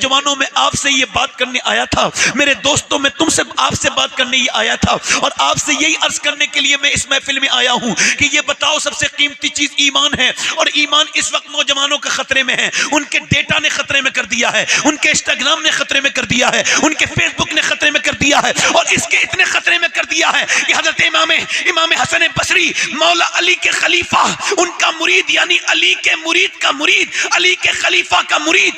नौजवानों में आपसे ये बात करने आया था, मेरे दोस्तों में तुमसे आपसे बात करने ये आया था, और आपसे यही अर्ज करने के लिए मैं इस महफिल में आया हूं कि ये बताओ सबसे कीमती चीज ईमान है, और ईमान इस वक्त नौजवानों का खतरे में है। उनके डेटा ने खतरे में कर दिया है, उनके इंस्टाग्राम ने खतरे में कर दिया है, उनके फेसबुक ने खतरे में कर दिया है, और इसके इतने खतरे में कर दिया है कि हजरत इमाम हसन बसरी मौला अली के खलीफा, उनका मुरीद यानी अली के मुरीद का मुरीद, अली के खलीफा का मुरीद,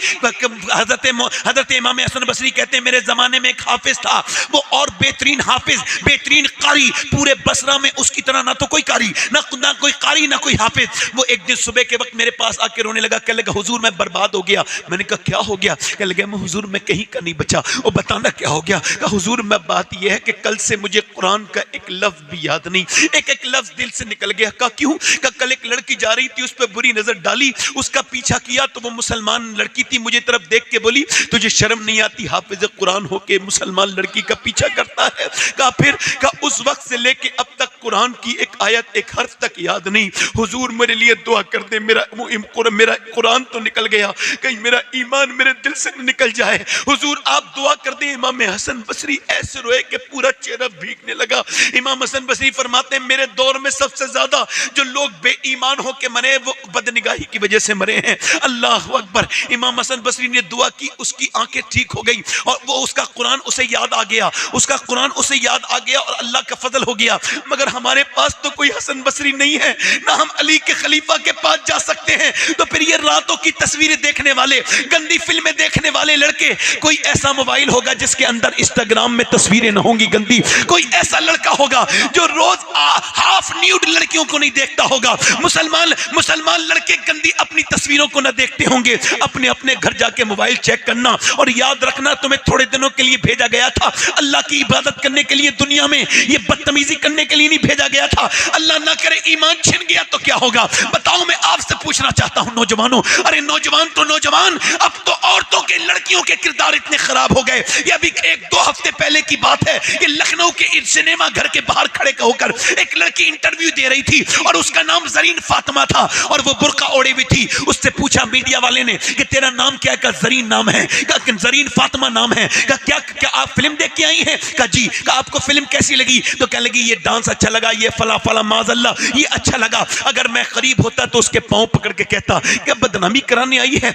हजरत इमाम हसन बसरी कहते हैं मेरे जमाने में एक हाफिज था, वो और बेहतरीन हाफिज, बेहतरीन कारी, पूरे बसरा में उसकी तरह ना तो कोई कारी, ना कोई कारी, ना कोई हाफिज। वो एक दिन सुबह के वक्त मेरे पास आके रोने लगा, कहने लगा हुजूर मैं बर्बाद हो गया। मैंने कहा क्या हो गया? कहने लगा मैं हुजूर मैं कहीं का नहीं बचा। और बताना क्या हो गया? कहा हुजूर मैं बात यह है कि कल से मुझे कुरान का एक लफ्ज भी याद नहीं, एक लफ्ज दिल से निकल गया। कहा क्यों? कहा कल एक लड़की जा रही थी, उस पर बुरी नजर डाली, उसका पीछा किया तो वो मुसलमान लड़की थी, मुझे तरफ देख के बोली तुझे शर्म नहीं आती हाफिज कुरान होके मुसलमान लड़की का पीछा करता है? कहा फिर? कहा उस वक्त से लेके अब तक कुरान की एक आयत एक हर्फ तक याद नहीं। हुजूर मेरे लिए दुआ कर दे, मेरा कुरान तो निकल गया, कहीं मेरा ईमान मेरे दिल से न निकल जाए। हुजूर आप दुआ कर दे। इमाम हसन बसरी ऐसे रोए कि पूरा चेहरा भीगने लगा। इमाम हसन बसरी फरमाते हैं मेरे दौर में सबसे ज्यादा जो लोग बेईमान होके मरे वो बदनिगाही की वजह से मरे हैं। अल्लाह अकबर। इमाम हसन बसरी ने दुआ की, उसकी आंखें ठीक हो गई और वो उसका कुरान उसे याद आ गया, उसका कुरान उसे याद आ गया और अल्लाह का फजल हो गया। मगर हमारे पास तो कोई हसन बसरी नहीं है, ना हम अली के खलीफा के पास जा सकते हैं। तो फिर ये रातों की तस्वीरें देखने वाले, गंदी फिल्में देखने वाले लड़के, कोई ऐसा मोबाइल होगा जिसके अंदर इंस्टाग्राम में तस्वीरें न होंगी गंदी, कोई ऐसा लड़का होगा जो रोज हाफ न्यूड लड़कियों को नहीं देखता होगा, मुसलमान लड़के गंदी अपनी तस्वीरों को न देखते होंगे। अपने अपने घर जाके मोबाइल चेक करना, और याद रखना तुम्हें थोड़े दिनों के लिए भेजा गया था अल्लाह की इबादत करने के लिए, दुनिया में ये बदतमीजी करने के लिए नहीं भेजा गया था। अल्लाह ना करे ईमान छिन गया तो क्या होगा? बताओ मैं आपसे पूछना चाहता हूं नौजवानों, अरे नौजवान तो नौजवान, अब तो औरतों के लड़कियों के किरदार इतने खराब हो गए। ये अभी 1-2 हफ्ते पहले की बात है कि लखनऊ के सिनेमा घर के बाहर खड़े होकर एक लड़की इंटरव्यू दे रही थी और उसका नाम जरीन फातिमा था और वो बुर्का ओढ़े हुई थी। उससे पूछा मीडिया वाले ने कि तेरा नाम क्या है? कहा जरीन नाम है। कहा जरीन फातिमा नाम है। कहा क्या आप फिल्म देख के आई हैं? कहा जी। कहा आपको फिल्म कैसी लगी? तो कहने लगी ये डांस अच्छा लगा, ये फला फला माज़अल्लाह ये अच्छा लगा। अगर मैं करीब होता तो उसके पांव पकड़ के कहता क्या बदनामी कराने आई है,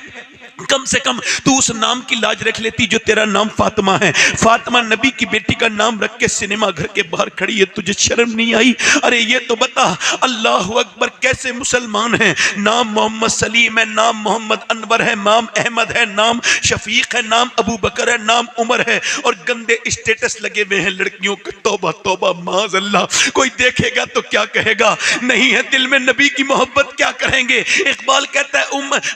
कम से कम तू उस नाम की लाज रख लेती जो तेरा नाम फातिमा है। फातिमा नबी की बेटी का नाम रख के सिनेमा घर के बाहर खड़ी है, तुझे शर्म नहीं आई? अरे ये तो बता अल्लाह अकबर कैसे मुसलमान हैं। नाम मोहम्मद सलीम है, नाम मोहम्मद अनवर है, नाम अहमद है, नाम शफीक है, नाम अबू बकर है, नाम उमर है, और गंदे स्टेटस लगे हुए हैं लड़कियों के। तौबा तौबा माज़अल्लाह। कोई देखेगा तो क्या कहेगा? नहीं है दिल में नबी की मोहब्बत क्या करेंगे? इकबाल कहता है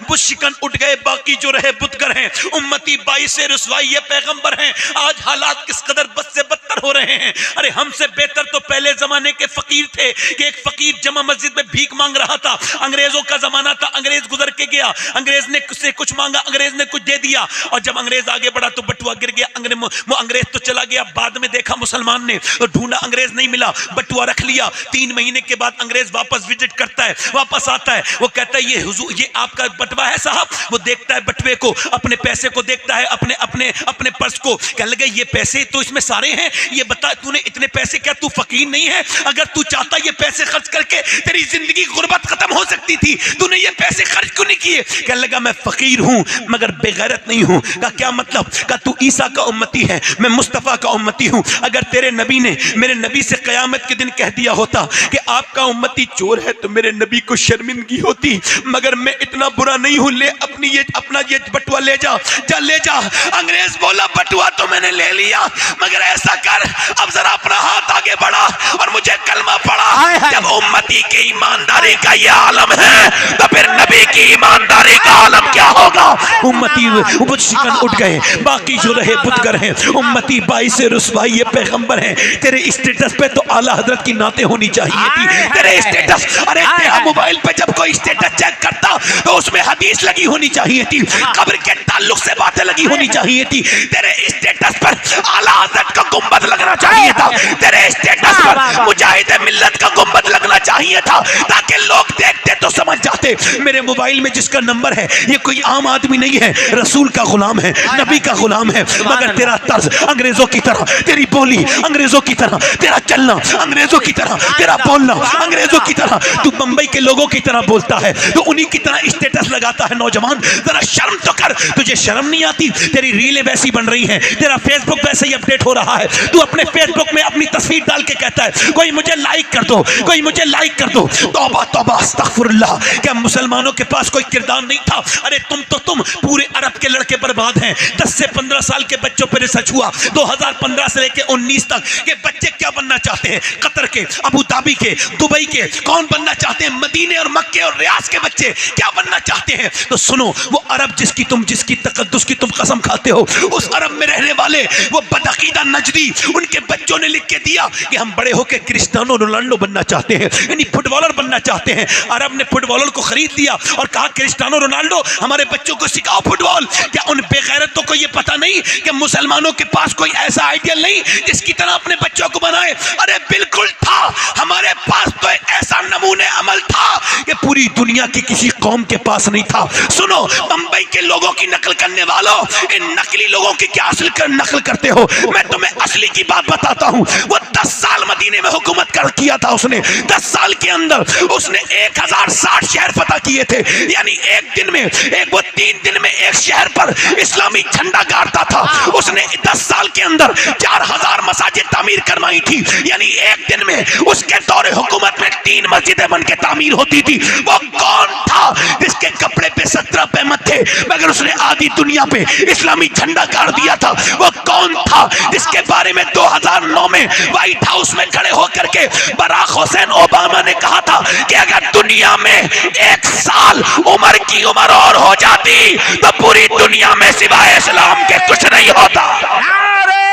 बुत शिकन उठ गए बाकी जो रहे बुतगर हैं, उम्मती बाई से रुसवाई ये पैगंबर हैं। आज हालात किस कदर बद से बदतर हो रहे हैं। अरे हमसे बेहतर तो पहले जमाने के फकीर थे कि एक फकीर जमा मस्जिद में भीख मांग रहा था। अंग्रेजों का जमाना था, अंग्रेज गुजर के गया, अंग्रेज ने से कुछ मांगा, अंग्रेज ने कुछ दे दिया, और जब अंग्रेज आगे बढ़ा तो बटुआ गिर गया। अंग्रेज तो चला गया, बाद में देखा मुसलमान ने तो ढूंढा, अंग्रेज नहीं मिला, बटुआ रख लिया। 3 महीने के बाद अंग्रेज वापस विजिट करता है, वापस आता है, वो कहता है ये हुजूर ये आपका बटुआ है साहब। वो देखता है बटुए को, अपने पैसे को देखता है, अपने पर्स को। कहने लगे ये पैसे तो इसमें सारे हैं, ये बता तूने इतने पैसे, क्या तू फकीर नहीं है? अगर तू चाहता ये पैसे खर्च करके तेरी जिंदगी गुर्बत खत्म हो सकती थी, तूने ये पैसे खर्च क्यों नहीं किए? कहने लगा मैं फकीर हूं मगर बेगैरत नहीं हूं। कहा क्या मतलब? कहा तू ईसा का उम्मती है, मैं मुस्तफा का उम्मती हूं। अगर तेरे नबी ने मेरे नबी से कयामत के दिन कह दिया होता कि आपका उम्मती चोर है तो मेरे नबी को शर्मिंदगी होती, मगर मैं इतना बुरा नहीं हूं, ले अपना ये बटुआ ले जा ले जा। अंग्रेज बोला बटुआ तो मैंने ले लिया, मगर ऐसा कर अब जरा अपना हाथ आगे बढ़ा और मुझे कलमा पढ़ा। जब उम्मती की ईमानदारी का ये आलम है तो फिर नबी की ईमानदारी का आलम क्या होगा? उम्मती बुत शिकन उठ गए बाकी जो रहे बुतगर हैं, उम्मती बाई से रुसवाई ये पैगंबर हैं। तेरे स्टेटस पे तो आला हजरत की नाते होनी चाहिए थी। तेरे स्टेटस, अरे तेरा मोबाइल पे जब कोई स्टेटस चेक करता तो उसमें हदीस लगी होनी चाहिए थी, कब्र के ताल्लुक से बातें लगी होनी चाहिए थी। तेरे स्टेटस पर आला हज़रत का गुंबद लगना चाहिए था, तेरे स्टेटस पर मुजाहिद मिल्लत का गुंबद लगना चाहिए चाहिए था ताकि लोग देखते तो समझ जाते मेरे मोबाइल में जिसका नंबर है ये कोई आम आदमी नहीं है, रसूल का गुलाम है, नबी का गुलाम है। मगर तेरा तर्ज अंग्रेजों की तरह, तेरी बोली अंग्रेजों की तरह, तेरा चलना अंग्रेजों की तरह, तेरा बोलना अंग्रेजों की तरह, तू मुंबई के लोगों की तरह बोलता है, तो उन्हीं की तरह स्टेटस लगाता है। नौजवान जरा शर्म तो कर, तुझे शर्म नहीं आती? तेरी रीलें वैसी बन रही हैं, तेरा फेसबुक वैसे ही अपडेट हो रहा है। तू अपने फेसबुक में अपनी तस्वीर डाल के कहता है कोई मुझे लाइक कर दो, कोई मुझे लाइक कर दो। तौबा तौबा अस्तगफिरुल्लाह, क्या मुसलमानों के पास कोई किरदार नहीं था? अरे तुम पूरे अरब के लड़के बर्बाद हैं। 10 से 15 साल के बच्चों पर रिसर्च हुआ 2015 से लेकर 19 तक के बच्चे क्या बनना चाहते हैं? कतर के, अबू धाबी के, दुबई के कौन बनना चाहते हैं? मदीने और मक्के और रियाज के बच्चे क्या बनना चाहते हैं? तो सुनो, वो अरब जिसकी तकद्दुस की तुम कसम खाते हो, उस अरब में रहने वाले वो बदअकीदा नजदी, उनके बच्चों ने लिख के दिया कि हम बड़े होकर क्रिस्टियानो रोनाल्डो बनना चाहते हैं, यानी फुटबॉलर बनना चाहते हैं। अरब ने फुटबॉलर को खरीद लिया और कहा क्रिस्टियानो रोनाल्डो हमारे बच्चों को सिखाओ फुटबॉल। क्या उन बेगैरतों को ये पता नहीं कि मुसलमानों के पास कोई ऐसा आइडियल नहीं जिसकी तरह अपने बच्चों को बनाए? अरे बिल्कुल था, हमारे पास तो एक ऐसा नमूने अमल था कि पूरी दुनिया की किसी कौम के पास नहीं था। सुनो, मुंबई के लोगों की नकल करने वालों, इन नकली लोगों की क्या असल कर नकल करते हो? मैं तुम्हें असली की बात बताता हूं। वो 10 साल मदीने में हुकूमत कर किया था उसने। 10 साल के अंदर उसने 1060 शहर फतह किए थे, यानी एक दिन में, वो 3 दिन में एक शहर पर इस्लामी झंडा गाड़ता था। उसने 10 साल के अंदर 4000 मसाजिद तामीर करवाई थी, यानी एक दिन में उसके दौरे हुकूमत में 3 मस्जिदें बन के तामीर होती थी। वो कौन था जिसके कपड़े पे 17 पैमत थे मगर उसने आधी दुनिया पे इस्लामी झंडा गाड़ दिया था? वो कौन था जिसके बारे में 2009 में व्हाइट हाउस में खड़े होकर के बराक हुसैन ओबामा ने कहा था कि अगर दुनिया में 1 साल उम्र की उम्र और हो जाती तो पूरी दुनिया में सिवाय इस्लाम के कुछ नहीं होता। नारे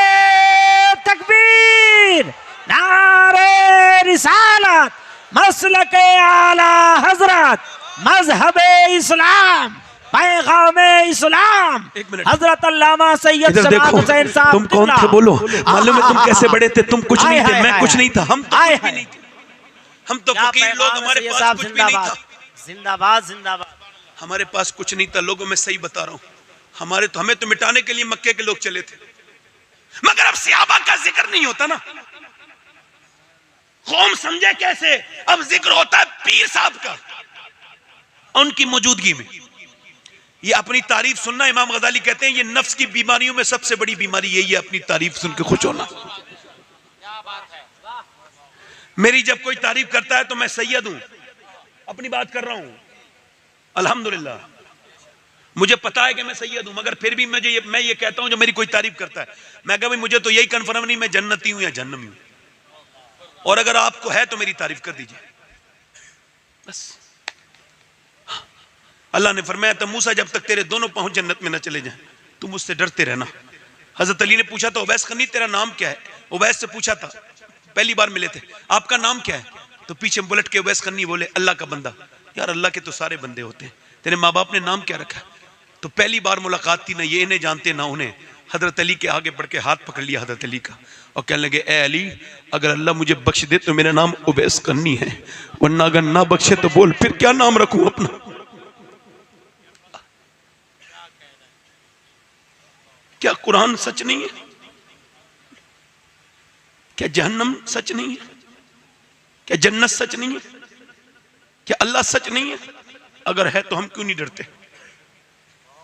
तकबीर, नारे रिसालत, मसलके आला हजरत, मजहबे इस्लाम, पैगामे इस्लाम, हजरत अल्लामा सैयद शमात हुसैन साहब। तुम कौन थे बोलो? मालूम है तुम कैसे बड़े थे? तुम कुछ नहीं थे, मैं कुछ नहीं था, हम तो कुछ भी नहीं थे, हम तो फकीर लोग, हमारे पास कुछ भी नहीं था। जिंदाबाद जिंदाबाद। हमारे पास कुछ नहीं था लोगों, में सही बता रहा हूं। हमें तो मिटाने के लिए मक्के के लोग चले थे, मगर अब सहाबा का जिक्र नहीं होता ना। कौम समझे कैसे? अब जिक्र होता है पीर साहब का, उनकी मौजूदगी में। ये अपनी तारीफ सुनना, इमाम गजाली कहते हैं ये नफ्स की बीमारियों में सबसे बड़ी बीमारी यही है, अपनी तारीफ सुन के खुश होना। मेरी जब कोई तारीफ करता है तो मैं सैयद हूं, अपनी बात कर रहा हूं, अल्हम्दुलिल्लाह मुझे पता है कि मैं सैयद हूं, मगर फिर भी मैं ये कहता हूं जो मेरी कोई तारीफ करता है, मैं कहा भाई मुझे तो यही कंफर्म नहीं मैं जन्नती हूं या जहन्नमी हूं, और अगर आपको है तो मेरी तारीफ कर दीजिए बस। अल्लाह ने फरमाया तो मूसा जब तक तेरे दोनों पांव जन्नत में न चले जाएं तुम मुझसे डरते रहना। हजरत अली ने पूछा था उवैस करनी तेरा नाम क्या है? उवैस से पूछा था, पहली बार मिले थे, आपका नाम क्या है? तो पीछे बुलट के उवैस करनी बोले अल्लाह का बंदा। यार अल्लाह के तो सारे बंदे होते हैं, तेरे माँ बाप ने नाम क्या रखा? तो पहली बार मुलाकात थी, ना ये इन्हें जानते ना उन्हें। हजरत अली के आगे बढ़ के हाथ पकड़ लिया हजरत अली का और कहने लगे ए अली अगर अल्लाह मुझे बख्श दे तो मेरा नाम उवैस करनी है, वरना अगर ना बख्शे तो बोल फिर क्या नाम रखूं अपना। क्या कुरान सच नहीं है? क्या जहन्नम सच नहीं है? क्या जन्नत सच नहीं है? क्या अल्लाह सच नहीं है? अगर है तो हम क्यों नहीं डरते?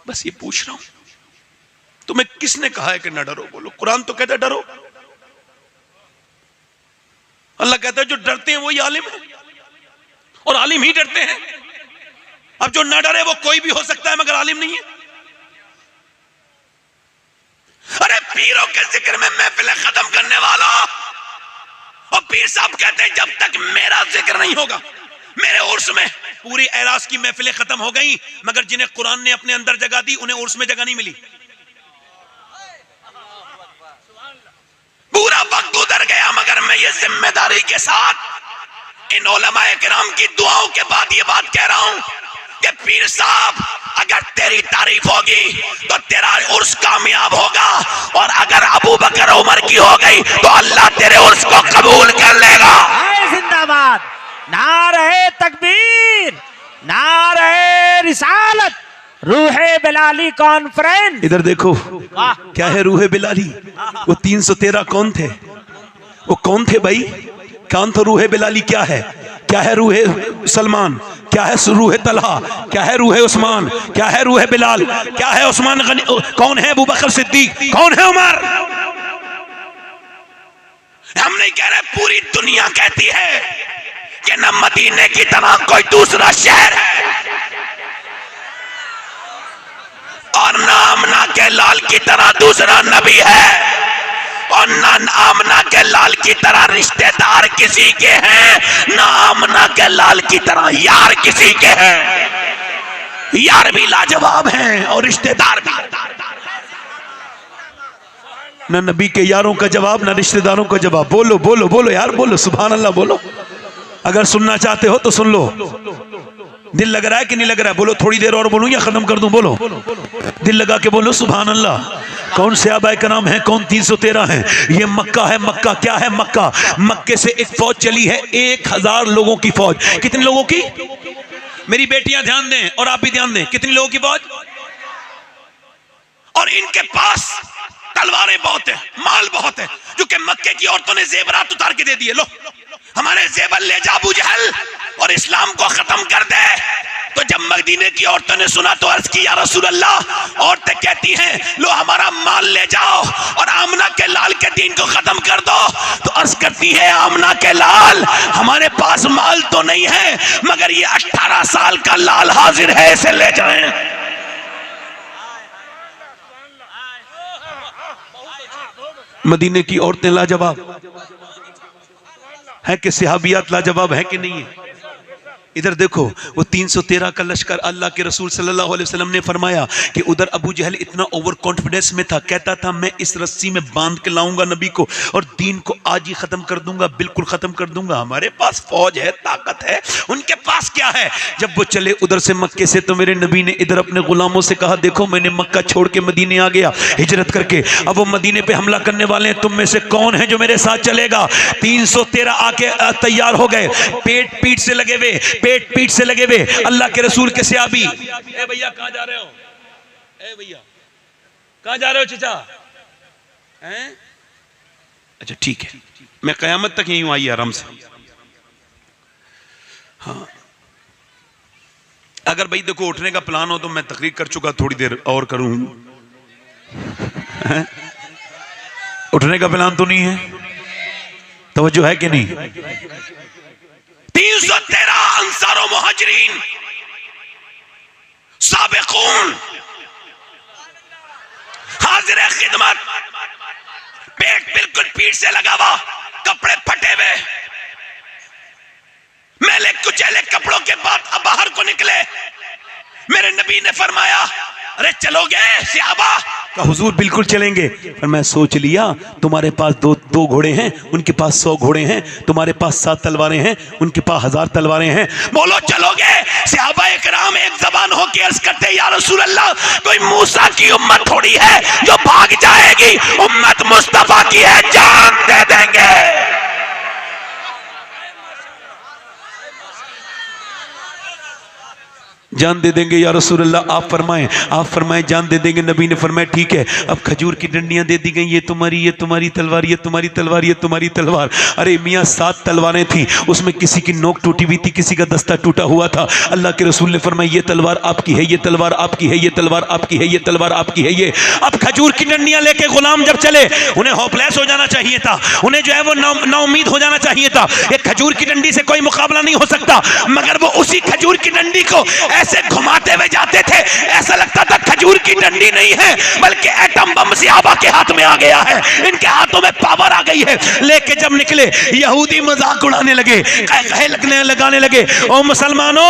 बस ये पूछ रहा हूं, तुम्हें किसने कहा है कि ना डरो? बोलो, कुरान तो कहता है डरो। अल्लाह कहता है जो डरते हैं वही आलिम है, और आलिम ही डरते हैं। अब जो ना डरे वो कोई भी हो सकता है मगर आलिम नहीं है। अरे पीरों के जिक्र में महफिलें खत्म करने वाला, और पीर साहब कहते हैं जब तक मेरा जिक्र नहीं होगा, मेरे उर्स में पूरी एरास की महफिलें खत्म हो गई, मगर जिन्हें कुरान ने अपने अंदर जगह दी उन्हें उर्स में जगह नहीं मिली। पूरा वक्त गुजर गया, मगर मैं ये जिम्मेदारी के साथ इन उलमाए किराम की दुआओं के बाद ये बात कह रहा हूं कि पीर साहब अगर तेरी तारीफ होगी तो तेरा उर्स कामयाब होगा, और अगर अबू बकर उमर की हो गई तो अल्लाह तेरे उर्स को कबूल कर लेगा। जिंदाबाद, रूहे बिलाली कॉन्फ्रेंस। इधर देखो वाह, क्या है रूहे बिलाली। वो 313 कौन थे? वो कौन थे भाई? कौन था रूहे बिलाली? क्या है? क्या है रूहे सलमान? क्या है रूहे तलहा? क्या है रूहे उस्मान? क्या है रूहे बिलाल? क्या है उस्मान गनी? कौन है अबू बकर सिद्दीक? कौन है उमर? हम नहीं कह रहे, पूरी दुनिया कहती है कि न मदीने की तरह कोई दूसरा शहर है और न आमना के लाल की तरह दूसरा नबी है और न आमना के लाल की तरह रिश्तेदार किसी के हैं, न आमना के लाल की तरह यार किसी के हैं। यार भी लाजवाब हैं और रिश्तेदार भी। न नबी के यारों का जवाब, न रिश्तेदारों का जवाब। बोलो बोलो बोलो यार, बोलो सुभान अल्लाह बोलो। अगर सुनना चाहते हो तो सुन लो। दिल लग रहा है कि नहीं लग रहा है? बोलो, थोड़ी देर और बोलूं या खत्म कर दूं? बोलो, दिल लगा के बोलो सुभान अल्लाह। कौन सहाबा कराम हैं? कौन 313 हैं? ये मक्का है। मक्का क्या है? मक्का, मक्के से एक फौज चली है, 1000 लोगों की फौज। कितने लोगों की? मेरी बेटियां ध्यान दें और आप भी ध्यान दें। कितने लोगों की फौज? और इनके पास तलवारें बहुत है, माल बहुत है, जो कि मक्के की औरतों ने जेवरात उतार के दे दिए। लो हमारे जेवर ले जा अबू जहल और इस्लाम को खत्म कर दे। तो जब मदीने की औरतों ने सुना तो अर्ज की, या रसूल अल्लाह। औरतें कहती हैं लो हमारा माल ले जाओ और आमना के लाल के दीन को खत्म कर दो। तो अर्ज करती है, आमना के लाल, हमारे पास माल तो नहीं है मगर ये 18 साल का लाल हाजिर है, इसे ले जाएं। मदीने की औरतें लाजवाब है कि सहाबियात लाजवाब है कि नहीं है? इधर देखो, वो 313 का लश्कर, अल्लाह के रसूल सल्लल्लाहु अलैहि वसल्लम ने फरमाया कि उधर अबू जहल इतना ओवर कॉन्फिडेंस में था, कहता था मैं इस रस्सी में बांध के लाऊंगा नबी को और दीन को आज ही खत्म कर दूंगा, बिल्कुल खत्म कर दूंगा। हमारे पास फौज है, ताकत है, उनके पास क्या है? जब वो चले उधर से मक्के से, तो मेरे नबी ने इधर अपने गुलामों से कहा, देखो मैंने मक्का छोड़ के मदीने आ गया हिजरत करके, अब वो मदीने पे हमला करने वाले हैं, तुम में से कौन है जो मेरे साथ चलेगा? 313 आके तैयार हो गए, पेट पीठ से लगे हुए, पेट पीठ से लगे हुए अल्लाह के रसूल के सहाबी। ए भैया कहां जा रहे हो? ए भैया कहां जा रहे हो चचा? हैं? अच्छा ठीक है, मैं कयामत तक यहीं हूं, आइए आराम से। हाँ, अगर भाई देखो उठने का प्लान हो तो मैं तकरीर कर चुका, थोड़ी देर और करूं। उठने का प्लान तो नहीं है? तवज्जो है कि नहीं? 313 अंसारो मुहाजिरीन साबिकून हाजिर खिदमत, पेट बिल्कुल पीठ से लगा हुआ, कपड़े फटे हुए, मैले कुचैले कपड़ों के बाद अब बाहर को निकले। मेरे नबी ने फरमाया, अरे चलोगे सहाबा? का हुजूर बिल्कुल चलेंगे। पर मैं सोच लिया, तुम्हारे पास दो घोड़े हैं, उनके पास 100 घोड़े हैं, तुम्हारे पास 7 तलवारें हैं, उनके पास 1000 तलवारें हैं, बोलो चलोगे? सहाबा इकराम एक जबान होकर अर्ज करते, या रसूल अल्लाह, कोई मूसा की उम्मत थोड़ी है जो भाग जाएगी, उम्मत मुस्तफा की है, जान दे देंगे। जान दे देंगे या रसूल अल्लाह। आप फरमाएं जान दे देंगे। नबी ने फरमाया ठीक है, अब खजूर की डंडियां दे दी गई, ये तुम्हारी तलवार, ये तुम्हारी तलवार, ये तुम्हारी तलवार। अरे मियाँ 7 तलवारें थी, उसमें किसी की नोक टूटी हुई थी, किसी का दस्ता टूटा हुआ था। अल्लाह के रसूल ने फरमाया ये तलवार आपकी है, ये तलवार आपकी है, ये तलवार आपकी है, ये तलवार आपकी है। ये अब खजूर की डंडियां लेके गुलाम जब चले, उन्हें होपलेस हो जाना चाहिए था, उन्हें जो है वो नाउम्मीद हो जाना चाहिए था। एक खजूर की डंडी से कोई मुकाबला नहीं हो सकता, मगर वो उसी खजूर की डंडी को ऐसे घुमाते हुए जाते थे, ऐसा लगता था खजूर की डंडी नहीं है बल्कि एटम बम सहाबा के हाथ में आ गया है, इनके हाथों में पावर आ गई है। लेके जब निकले, यहूदी मजाक उड़ाने लगे, लगाने लगे, ओ मुसलमानों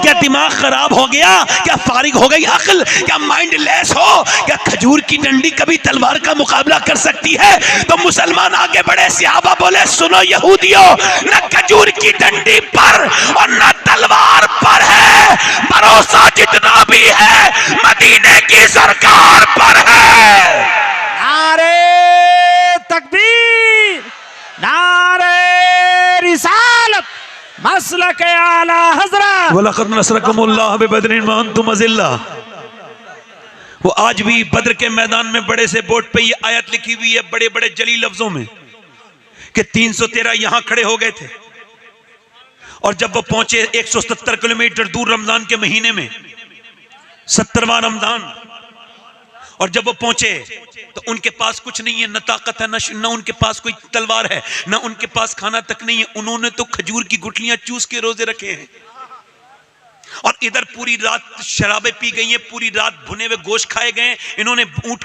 क्या दिमाग खराब हो गया? क्या फारिग हो गई अक्ल? क्या माइंड लेस हो? क्या खजूर की डंडी कभी तलवार का मुकाबला कर सकती है? तो मुसलमान आगे बढ़े, सहाबा बोले सुनो यहूदियों, न खजूर की डंडी पर और न तलवार पर है, भरोसा जितना भी है मदीने की सरकार पर है। नारे तकबीर, नारे रिसालत, मसलक आला हजरत। वलक़द नसरकुमुल्लाहु बिबदरिन व अंतुम अज़िल्ला। वो आज भी बद्र के मैदान में बड़े से बोर्ड पे ये आयत लिखी हुई है बड़े बड़े जली लफ्जों में कि 313 यहां खड़े हो गए थे और जब वो पहुंचे 170 किलोमीटर दूर रमजान के महीने में 70वां रमजान, और जब वो पहुंचे तो उनके पास कुछ नहीं है, न ताकत है, न उनके पास कोई तलवार है, न उनके पास खाना तक नहीं है। उन्होंने तो खजूर की गुठलियां चूस के रोजे रखे हैं और इधर पूरी रात शराबें पी गई हैं, पूरी रात भुने हुए गोश्त खाए गए। इन्होंने ऊंट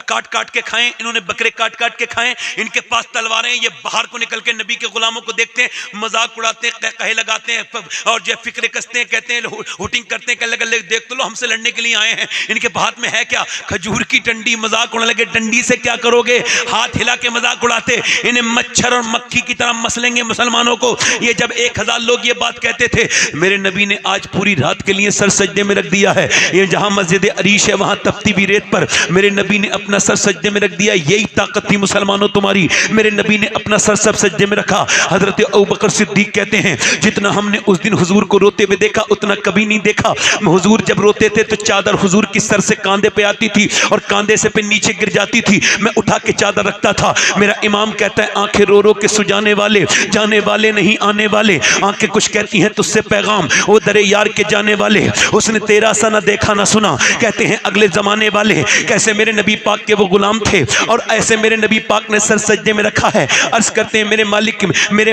काट काट के खाए, इन्होंने बकरे काट काट के खाए। इनके पास तलवारें। ये बाहर को निकल के नबी के गुलामों को देखते हैं, मजाक उड़ाते हैं, कहे लगाते हैं और जो फिक्रे कसते हैं, कहते हैं हुटिंग करते हैं, कहने लगे देख तो लो हमसे लड़ने के लिए आए हैं। इनके हाथ में है क्या? खजूर की डंडी। मजाक उड़ाने लगे, डंडी से क्या करोगे? हाथ हिला के मजाक उड़ाते। इन्हें मच्छर और मक्खी की तरह मसलेंगे मुसलमानों को। ये जब 1000 लोग ये बात कहते थे, मेरे नबी ने आज पूरी रात के लिए सर सजदे में रख दिया है। ये जहां मस्जिद अरीश है वहां तपती भी रेत पर मेरे नबी ने अपना सर सजदे में रख दिया। यही ताकत थी मुसलमानों तुम्हारी। मेरे नबी ने अपना सर सब सजदे में रखा। हजरत अबू बकर सिद्दीक कहते हैं, जितना हमने उस दिन हुजूर को रोते हुए देखा उतना कभी नहीं देखा। हुजूर जब रोते थे तो चादर हुजूर की सर से कांधे पे आती थी और कांधे से पे नीचे गिर जाती थी। मैं उठा के चादर रखता था। मेरा इमाम कहता है, आंखें रो रो के सुजाने वाले, जाने वाले नहीं आने वाले। आंखें कुछ कहती हैं तुझसे पैगाम, वो दरे यार के जाने वाले, उसने तेरा सा ना देखा ना सुना। कहते हैं अगले जमाने वाले कैसे मेरे नबी पाक के वो गुलाम थे और ऐसे मेरे नबी पाक ने सर सजदे में रखा है। अर्ज करते हैं, मेरे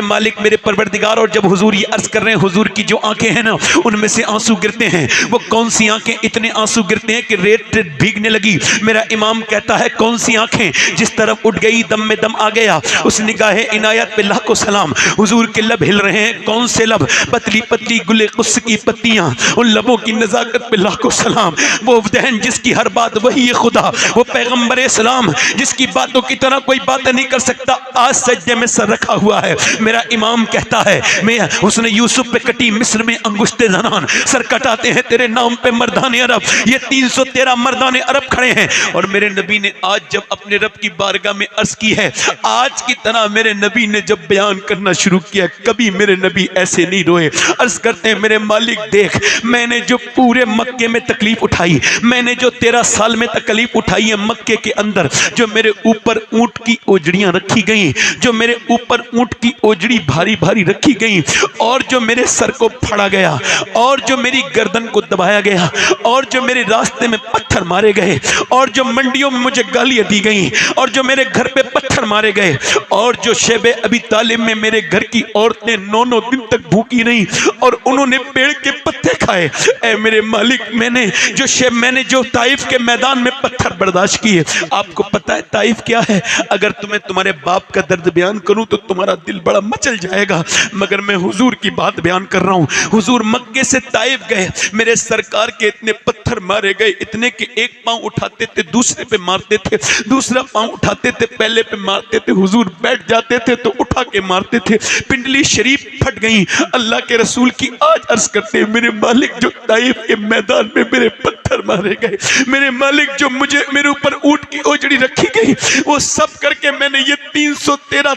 मालिक मेरे परवरदिगार। और जब हुजूर ये अर्ज कर रहे हैं, हुजूर की जो आंखें हैं ना उनमें से आंसू गिरते हैं। वो कौन सी आंखें? इतने आंसू गिरते हैं कि रेत भीगने लगी। मेरा इमाम कहता है, कौन सी आंखें? जिस तरफ उठ गई दम में दम आ गया। उस निगाहे इनायत पे लाखों सलाम। हुजूर के लब हिल रहे हैं। कौन से लब? पतली पतली गुले कुस की पत्तियां, उन लबों की नजाकत पे लाखों सलाम। वो दहन जिसकी हर बात वही है खुदा, वो पैगंबर इस्लाम जिसकी बातों की तरह कोई बात नहीं कर सकता, आज सजदे में सर रखा हुआ है। मेरा इमाम कहता है, मैं उसने यूसुफ पे कटी मिस्र में अंगुश्ते ज़नान, सर कटाते हैं तेरे नाम पे मर्दाने अरब। ये 313 मर्दाने अरब खड़े हैं और मेरे नबी ने आज जब अपने रब की बारगाह में अर्ज की है, आज की तरह मेरे नबी ने जब बयान करना शुरू किया, कभी मेरे नबी ऐसे नहीं रोए। अर्ज करते हैं, मेरे मालिक देख, मैंने जो पूरे मक्के में तकलीफ उठाई, मैंने जो 13 साल में तकलीफ उठाई है मक्के के अंदर, जो मेरे ऊपर ऊंट की ओजड़ियां रखी गई, जो मेरे ऊपर ऊंट की ओजड़ी भारी भारी रखी गई, और जो मेरे सर को फाड़ा गया, और जो मेरी गर्दन को दबाया गया, और जो मेरे रास्ते में पत्थर मारे गए, और जो मंडियों में मुझे गालियां दी गई, और जो मेरे घर पे पत्थर मारे गए, और जो शैबे अबी तालिब में मेरे घर की औरतें 9-9 दिन तक भूखी रहीं और उन्होंने पेड़ के पत्ते खाए। ऐ मेरे मालिक, मैंने जो ताइफ के मैदान में पत्थर बर्दाश्त किए। आपको पता है ताइफ क्या है? अगर तुम्हें तुम्हारे बाप का दर्द बयान करूं तो तुम्हारा दिल बड़ा मचल जाएगा, मगर मैं हुजूर की बात बयान कर रहा हूं। हुजूर मक्के से ताइफ गए, मेरे सरकार के इतने पत्थर मारे गए, इतने कि एक पांव उठाते थे दूसरे पे मारते थे, दूसरा पांव उठाते थे पहले पे मारते थे, हुजूर बैठ जाते थे तो उठा के मारते थे, पिंडली शरीफ फट गई। अल्लाह के रसूल की आज अर्ज करते हैं, मेरे मालिक जो ताइफ के मैदान में मेरे पत्थर मारे गए, मेरे मालिक जो मेरे ऊपर ऊंट की ओजड़ी रखी गई, वो सब करके मैंने ये 313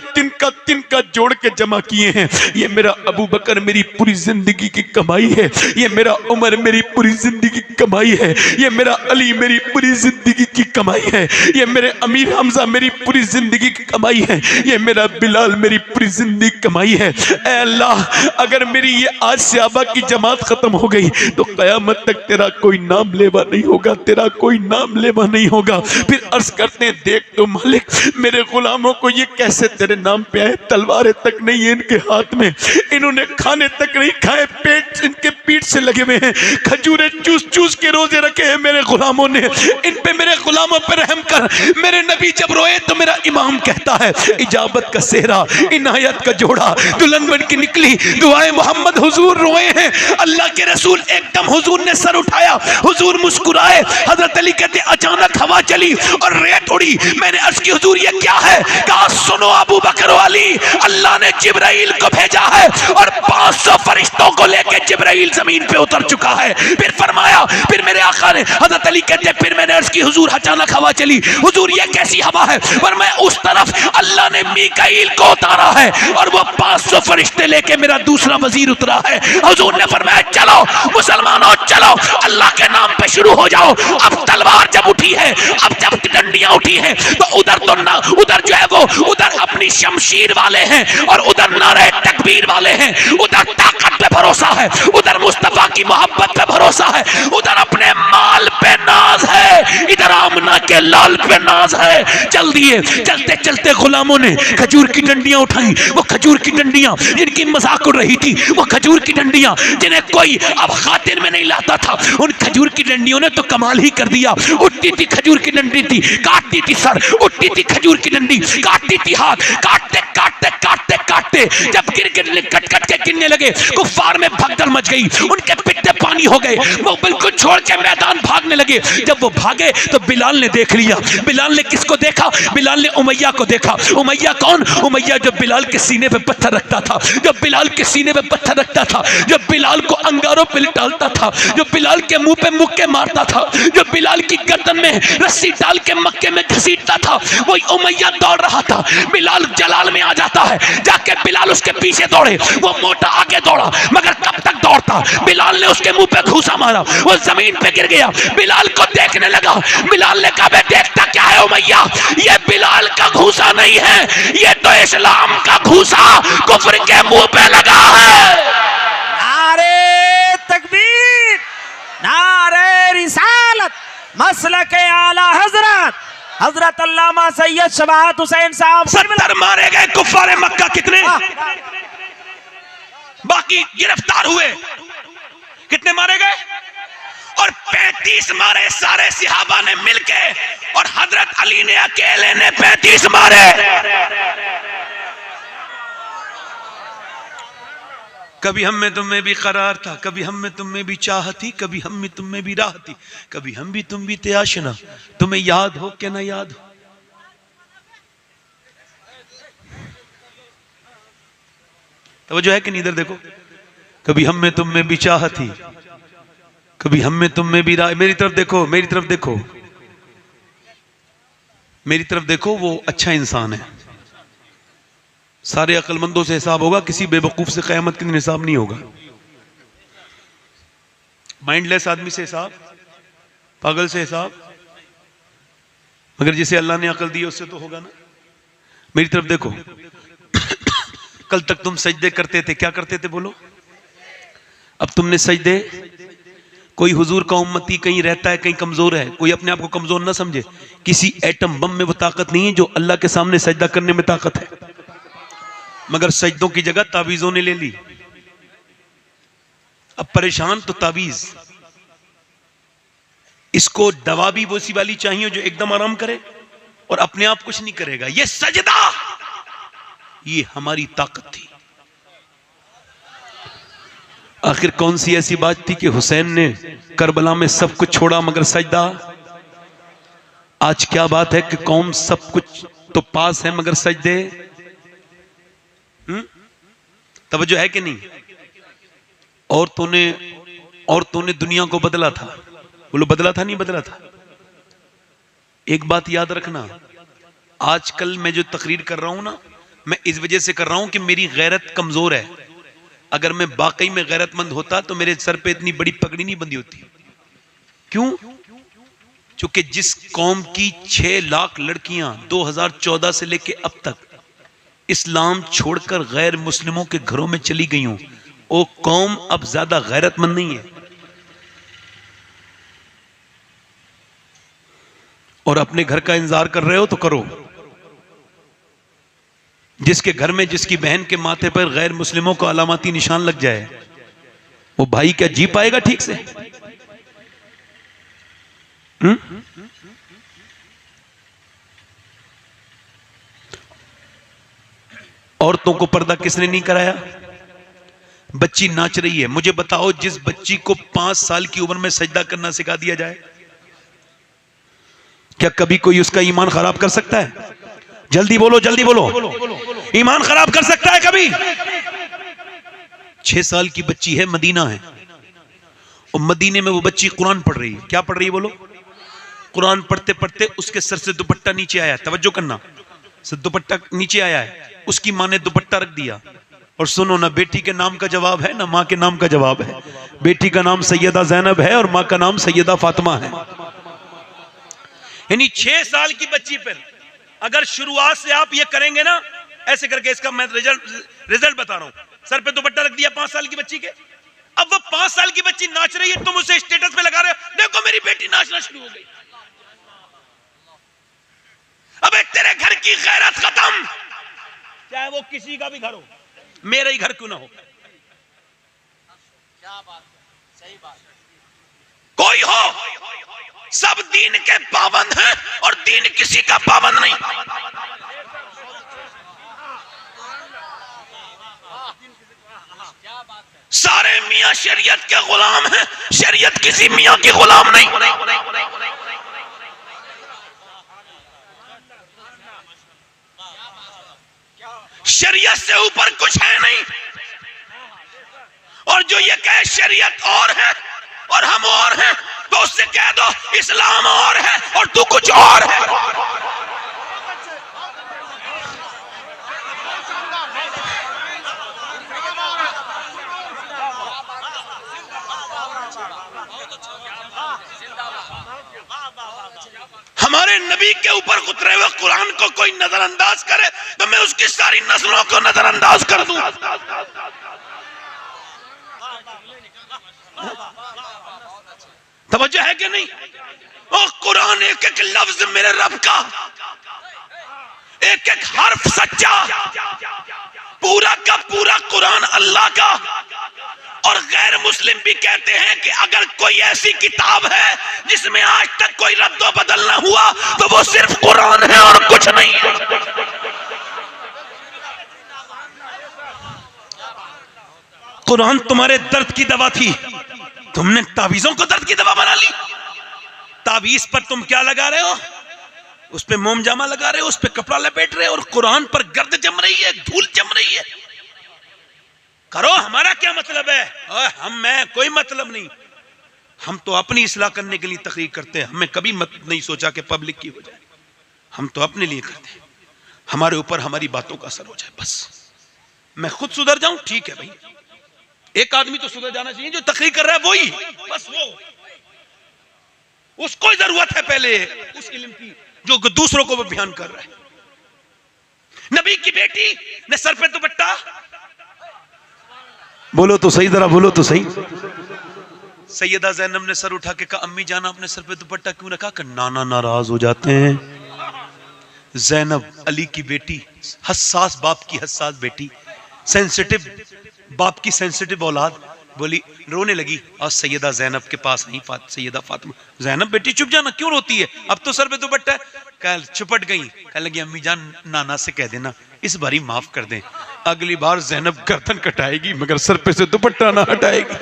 तिनका जोड़ के जमा किए हैं। ये मेरा अबू बकर मेरी पूरी जिंदगी की कमाई है, ये मेरा उमर मेरी पूरी जिंदगी की कमाई है, ये मेरा अली मेरी पूरी जिंदगी की कमाई है, ये मेरे अमीर हमजा मेरी पूरी जिंदगी की कमाई है, ये मेरा बिलाल मेरी पूरी जिंदगी की कमाई है। ऐ अल्लाह, अगर मेरी ये आज सहाबा की जमात खत्म हो गई तो कयामत तक तेरा कोई नाम लेवा नहीं होगा, तेरा कोई नाम लेवा नहीं होगा। फिर अर्ज करते हैं, देख तो मालिक, मेरे गुलामों को ये कैसे तेरे नाम पे आए? तलवारें तक नहीं है इनके हाथ में, इन्होंने खाने तक नहीं खाए, पेट इनके पीठ से लगे हुए हैं, खजूरें चूस चूस के रोजे रखे हैं मेरे गुलामों ने। इन पे मेरे गुलामों पे रहम कर। मेरे नबी जब रोए तो मेरा इमाम कहता है, इजाबत का सेहरा, इनायत का जोड़ा, दुल्हन बन के निकली दुआए मोहम्मद। हुजूर रोए हैं, अल्लाह के रसूल एकदम हुजूर ने सर उठाया, हुजूर मुस्कुराए। हजरत अली कहते अचानक हवा चली और रेत उड़ी। मैंने अर्ज की हुजूर ये क्या है? कहा सुनो अबू बकर वाली, अल्लाह ने जिब्राइल को भेजा है और 500 फरिश्तों को लेकर जिब्राइल जमीन पे उतर चुका है। फिर फरमाया, फिर मेरे आका ने, हजरत अली कहते फिर मैंने अर्ज की हुजूर अचानक हवा चली। हुजूर ये कैसी हवा है? पर मैं उस तरफ अल्लाह ने मीकाईल को उतारा है और वो 500 फरिश्ते लेके मेरा दूसरा वजीर उतरा है। हुजूर ने फरमाया चलो मुसलमानों चलो, अल्लाह के नाम पे शुरू हो जाओ। अब तलवार जब उठी है, अब जब डंडियां उठी हैं, तो उधर तो ना, उधर जो है वो उधर अपनी शमशीर वाले हैं और उधर नारे तकबीर वाले हैं। उधर ताकत पे भरोसा है, उधर मुस्तफा की मोहब्बत पे भरोसा है, उधर अपने माल पे नाज है, इधर आमना के लाल पे नाज है। चल दिए, चलते चलते गुलामों ने खजूर की डंडियां उठाई। वो खजूर की डंडियां जिनकी मजाक उड़ रही थी, वो खजूर की डंडियां जिन्हें कोई अब खातिर में नहीं लाता था, उन खजूर की डंडियों ने तो कमाल ही कर दिया। उठती थी खजूर की डंडी थी, काटती थी सर, उठती थी खजूर की डंडी, काटती थी हाथ, काटते काटते काटते काटते जब गिर गिर कट कट के गिरने लगे, कुफ्फार में भगदड़ मच गई, उनके पिट्टे पानी हो गए, वो बिल्कुल छोड़ के मैदान भागने लगे। जब वो भागे तो बिलाल ने देख लिया। बिलाल ने किसको देखा? बिलाल ने उमैया को देखा। उमैया कौन? उमैया जो बिलाल के सीने पे पत्थर रखता था, जो बिलाल के सीने पे पत्थर रखता था, जो बिलाल को अंगारों पे लिटालता था, जो बिलाल के मुंह पे मुक्के मारता था, जो बिलाल की गर्दन में रस्सी डाल के मक्के में घसीटता था, वही उमैया दौड़ रहा था। बिलाल जलाल में आ जाता है, जाके बिलाल उसके पीछे दौड़े, वो मोटा आगे दौड़ा, मगर कब तक दौड़ता? बिलाल ने उसके मुंह पे घूसा मारा, वो जमीन पे गिर गया। बिलाल को देखने लगा। बिलाल ने कहा देखता क्या है उमैया, ये बिलाल का घूसा नहीं है, ये तो इस्लाम का घूसा कुफ्र के मुंह पे लगा है। नारे तकबीर, नारे रिसालत, मसलक आला हजरत हजरत अल्लामा सैयद शबात हुसैन साहब 70 मारे गए कुफ्फारे मक्का। कितने बाकी गिरफ्तार हुए? कितने मारे गए? और 35 मारे सारे सिहाबा ने मिलके, और हजरत अली ने अकेले ने 35 मारे। कभी हम में तुम में भी करार था, कभी हम में तुम में भी चाह थी, कभी हम में तुम में भी राह थी, कभी हम भी तुम भी थे आशना, तुम्हें याद हो क्या ना याद हो? तो जो है कि नहीं, इधर देखो, कभी हम में तुम में भी चाह थी, कभी हम में तुम में भी राह। मेरी तरफ देखो, मेरी तरफ देखो, मेरी तरफ देखो, वो अच्छा इंसान है। सारे अक्लमंदों से हिसाब होगा, किसी बेवकूफ से क़यामत के दिन हिसाब नहीं होगा। माइंडलेस आदमी से हिसाब, पागल से हिसाब, मगर जिसे अल्लाह ने अकल दी है उससे तो होगा ना। मेरी तरफ देखो, कल तक तुम सजदे करते थे, क्या करते थे बोलो? अब तुमने सजदे, कोई हुजूर का उम्मती कहीं रहता है, कहीं कमजोर है, कोई अपने आप को कमजोर ना समझे। किसी एटम बम में वो ताकत नहीं है जो अल्लाह के सामने सजदा करने में ताकत है, मगर सजदों की जगह तावीजों ने ले ली। अब परेशान तो तावीज, इसको दवा भी वो सी वाली चाहिए जो एकदम आराम करे और अपने आप कुछ नहीं करेगा। ये सजदा, ये हमारी ताकत थी। आखिर कौन सी ऐसी बात थी कि हुसैन ने करबला में सब कुछ छोड़ा मगर सजदा? आज क्या बात है कि कौम सब कुछ तो पास है मगर सजदे? तवज्जो है कि नहीं? और तूने दुनिया को बदला था, बोलो बदला था नहीं बदला था? एक बात याद रखना, आजकल मैं जो तकरीर कर रहा हूं ना, मैं इस वजह से कर रहा हूं कि मेरी गैरत कमजोर है। अगर मैं वाकई में गैरतमंद होता तो मेरे सर पे इतनी बड़ी पगड़ी नहीं बंधी होती। क्यों? चूंकि जिस कौम की 6 लाख लड़कियां 2014 से लेके अब तक इस्लाम छोड़कर गैर मुस्लिमों के घरों में चली गई हूं, वो कौम अब ज्यादा गैरतमंद नहीं है। और अपने घर का इंतजार कर रहे हो तो करो। जिसके घर में जिसकी बहन के माथे पर गैर मुस्लिमों का अलामती निशान लग जाए, वो भाई क्या जी पाएगा ठीक से? औरतों को पर्दा किसने नहीं कराया? बच्ची नाच रही है, मुझे बताओ, जिस बच्ची को 5 साल की उम्र में सजदा करना सिखा दिया जाए, क्या कभी कोई उसका ईमान खराब कर सकता है? जल्दी बोलो, जल्दी बोलो। ईमान खराब कर सकता है कभी? 6 साल की बच्ची है, मदीना है, और मदीने में वो बच्ची कुरान पढ़ रही है। क्या पढ़ रही है बोलो? कुरान पढ़ते पढ़ते उसके सर से दुपट्टा नीचे आया, तवज्जो करना, सर दुपट्टा नीचे आया है, उसकी माँ ने दुपट्टा रख दिया। और सुनो ना, बेटी के नाम का जवाब है ना माँ के नाम का जवाब है। बेटी का नाम सैयदा ज़ैनब है और माँ का नाम सैयदा फातिमा है। यानी 6 साल की बच्ची पर अगर शुरुआत से आप ये करेंगे ना, ऐसे करके, इसका मैं रिजल्ट बता रहा हूं, सर पे दुपट्टा रख दिया 5 साल की बच्ची के, अब वो 5 साल की बच्ची नाच रही है, तुम उसे स्टेटस पे लगा रहे हो, देखो मेरी बेटी नाचना शुरू हो गई। अबे तेरे घर की गैरत खत्म, चाहे वो किसी का भी घर हो, मेरा ही घर क्यों ना हो। क्या बात, सही बात। कोई हो, सब दीन के पाबंद हैं और दीन किसी का पाबंद नहीं। सारे मियां शरीयत के गुलाम हैं, शरीयत किसी मियां की गुलाम नहीं। शरीयत से ऊपर कुछ है नहीं। और जो ये कहे शरीयत और है और हम और हैं, तो उससे कह दो इस्लाम और है और तू कुछ और है। हमारे नबी के ऊपर उतरे हुए कुरान को कोई नजरअंदाज करे तो मैं उसकी सारी नस्लों को नजरअंदाज कर दूं। तवज्जो है कि नहीं? ओ कुरान एक एक लफ्ज मेरे रब का, एक एक हर्फ सच्चा, पूरा का पूरा कुरान अल्लाह का। और गैर मुस्लिम भी कहते हैं कि अगर कोई ऐसी किताब है जिसमें आज तक कोई रद्दो बदल ना हुआ तो वो सिर्फ कुरान है और कुछ नहीं है। कुरान तुम्हारे दर्द की दवा थी, तुमने तावीज़ों को दर्द की दवा बना ली। तावीज़ पर तुम क्या लगा रहे हो? उस पे मोमजामा लगा रहे हो, उस पे कपड़ा लपेट रहे हो, और कुरान पर गर्द जम रही है, धूल जम रही है। करो, हमारा क्या मतलब है? मैं कोई मतलब नहीं। हम तो अपनी इस्लाह करने के लिए तकरीर करते हैं, हमें कभी मत नहीं सोचा कि पब्लिक की हो जाए। हम तो अपने लिए करते हैं, हमारे ऊपर हमारी बातों का असर हो जाए बस। मैं खुद सुधर जाऊं, ठीक है भाई, एक आदमी तो सुधर जाना चाहिए जो तकरीर कर रहा है, वही बस, वो उसको जरूरत है पहले उस इल्म की जो दूसरों को भी बयान कर रहा है। नबी की बेटी ने सर पे दुपट्टा, बोलो तो सही, जरा बोलो तो सही। सैयदा ज़ैनब ने सर उठा के कहा, अम्मी जाना अपने सर पे दुपट्टा क्यों रखा? कि नाना नाराज हो जाते हैं। ज़ैनब अली की बेटी, हसास बाप की हसास बेटी, सेंसिटिव बाप की सेंसिटिव औलाद, बोली, रोने लगी और सैयदा ज़ैनब के पास आई सैयदा फातिमा। ज़ैनब बेटी चुप जाना, क्यों रोती है? अब तो सर पे दुपट्टा है। कल चुपट गई, कह लगी अम्मी जान नाना से कह देना इस बारी माफ कर दें, अगली बार ज़ैनब गर्दन कटाएगी मगर सर पे से दुपट्टा ना हटाएगी।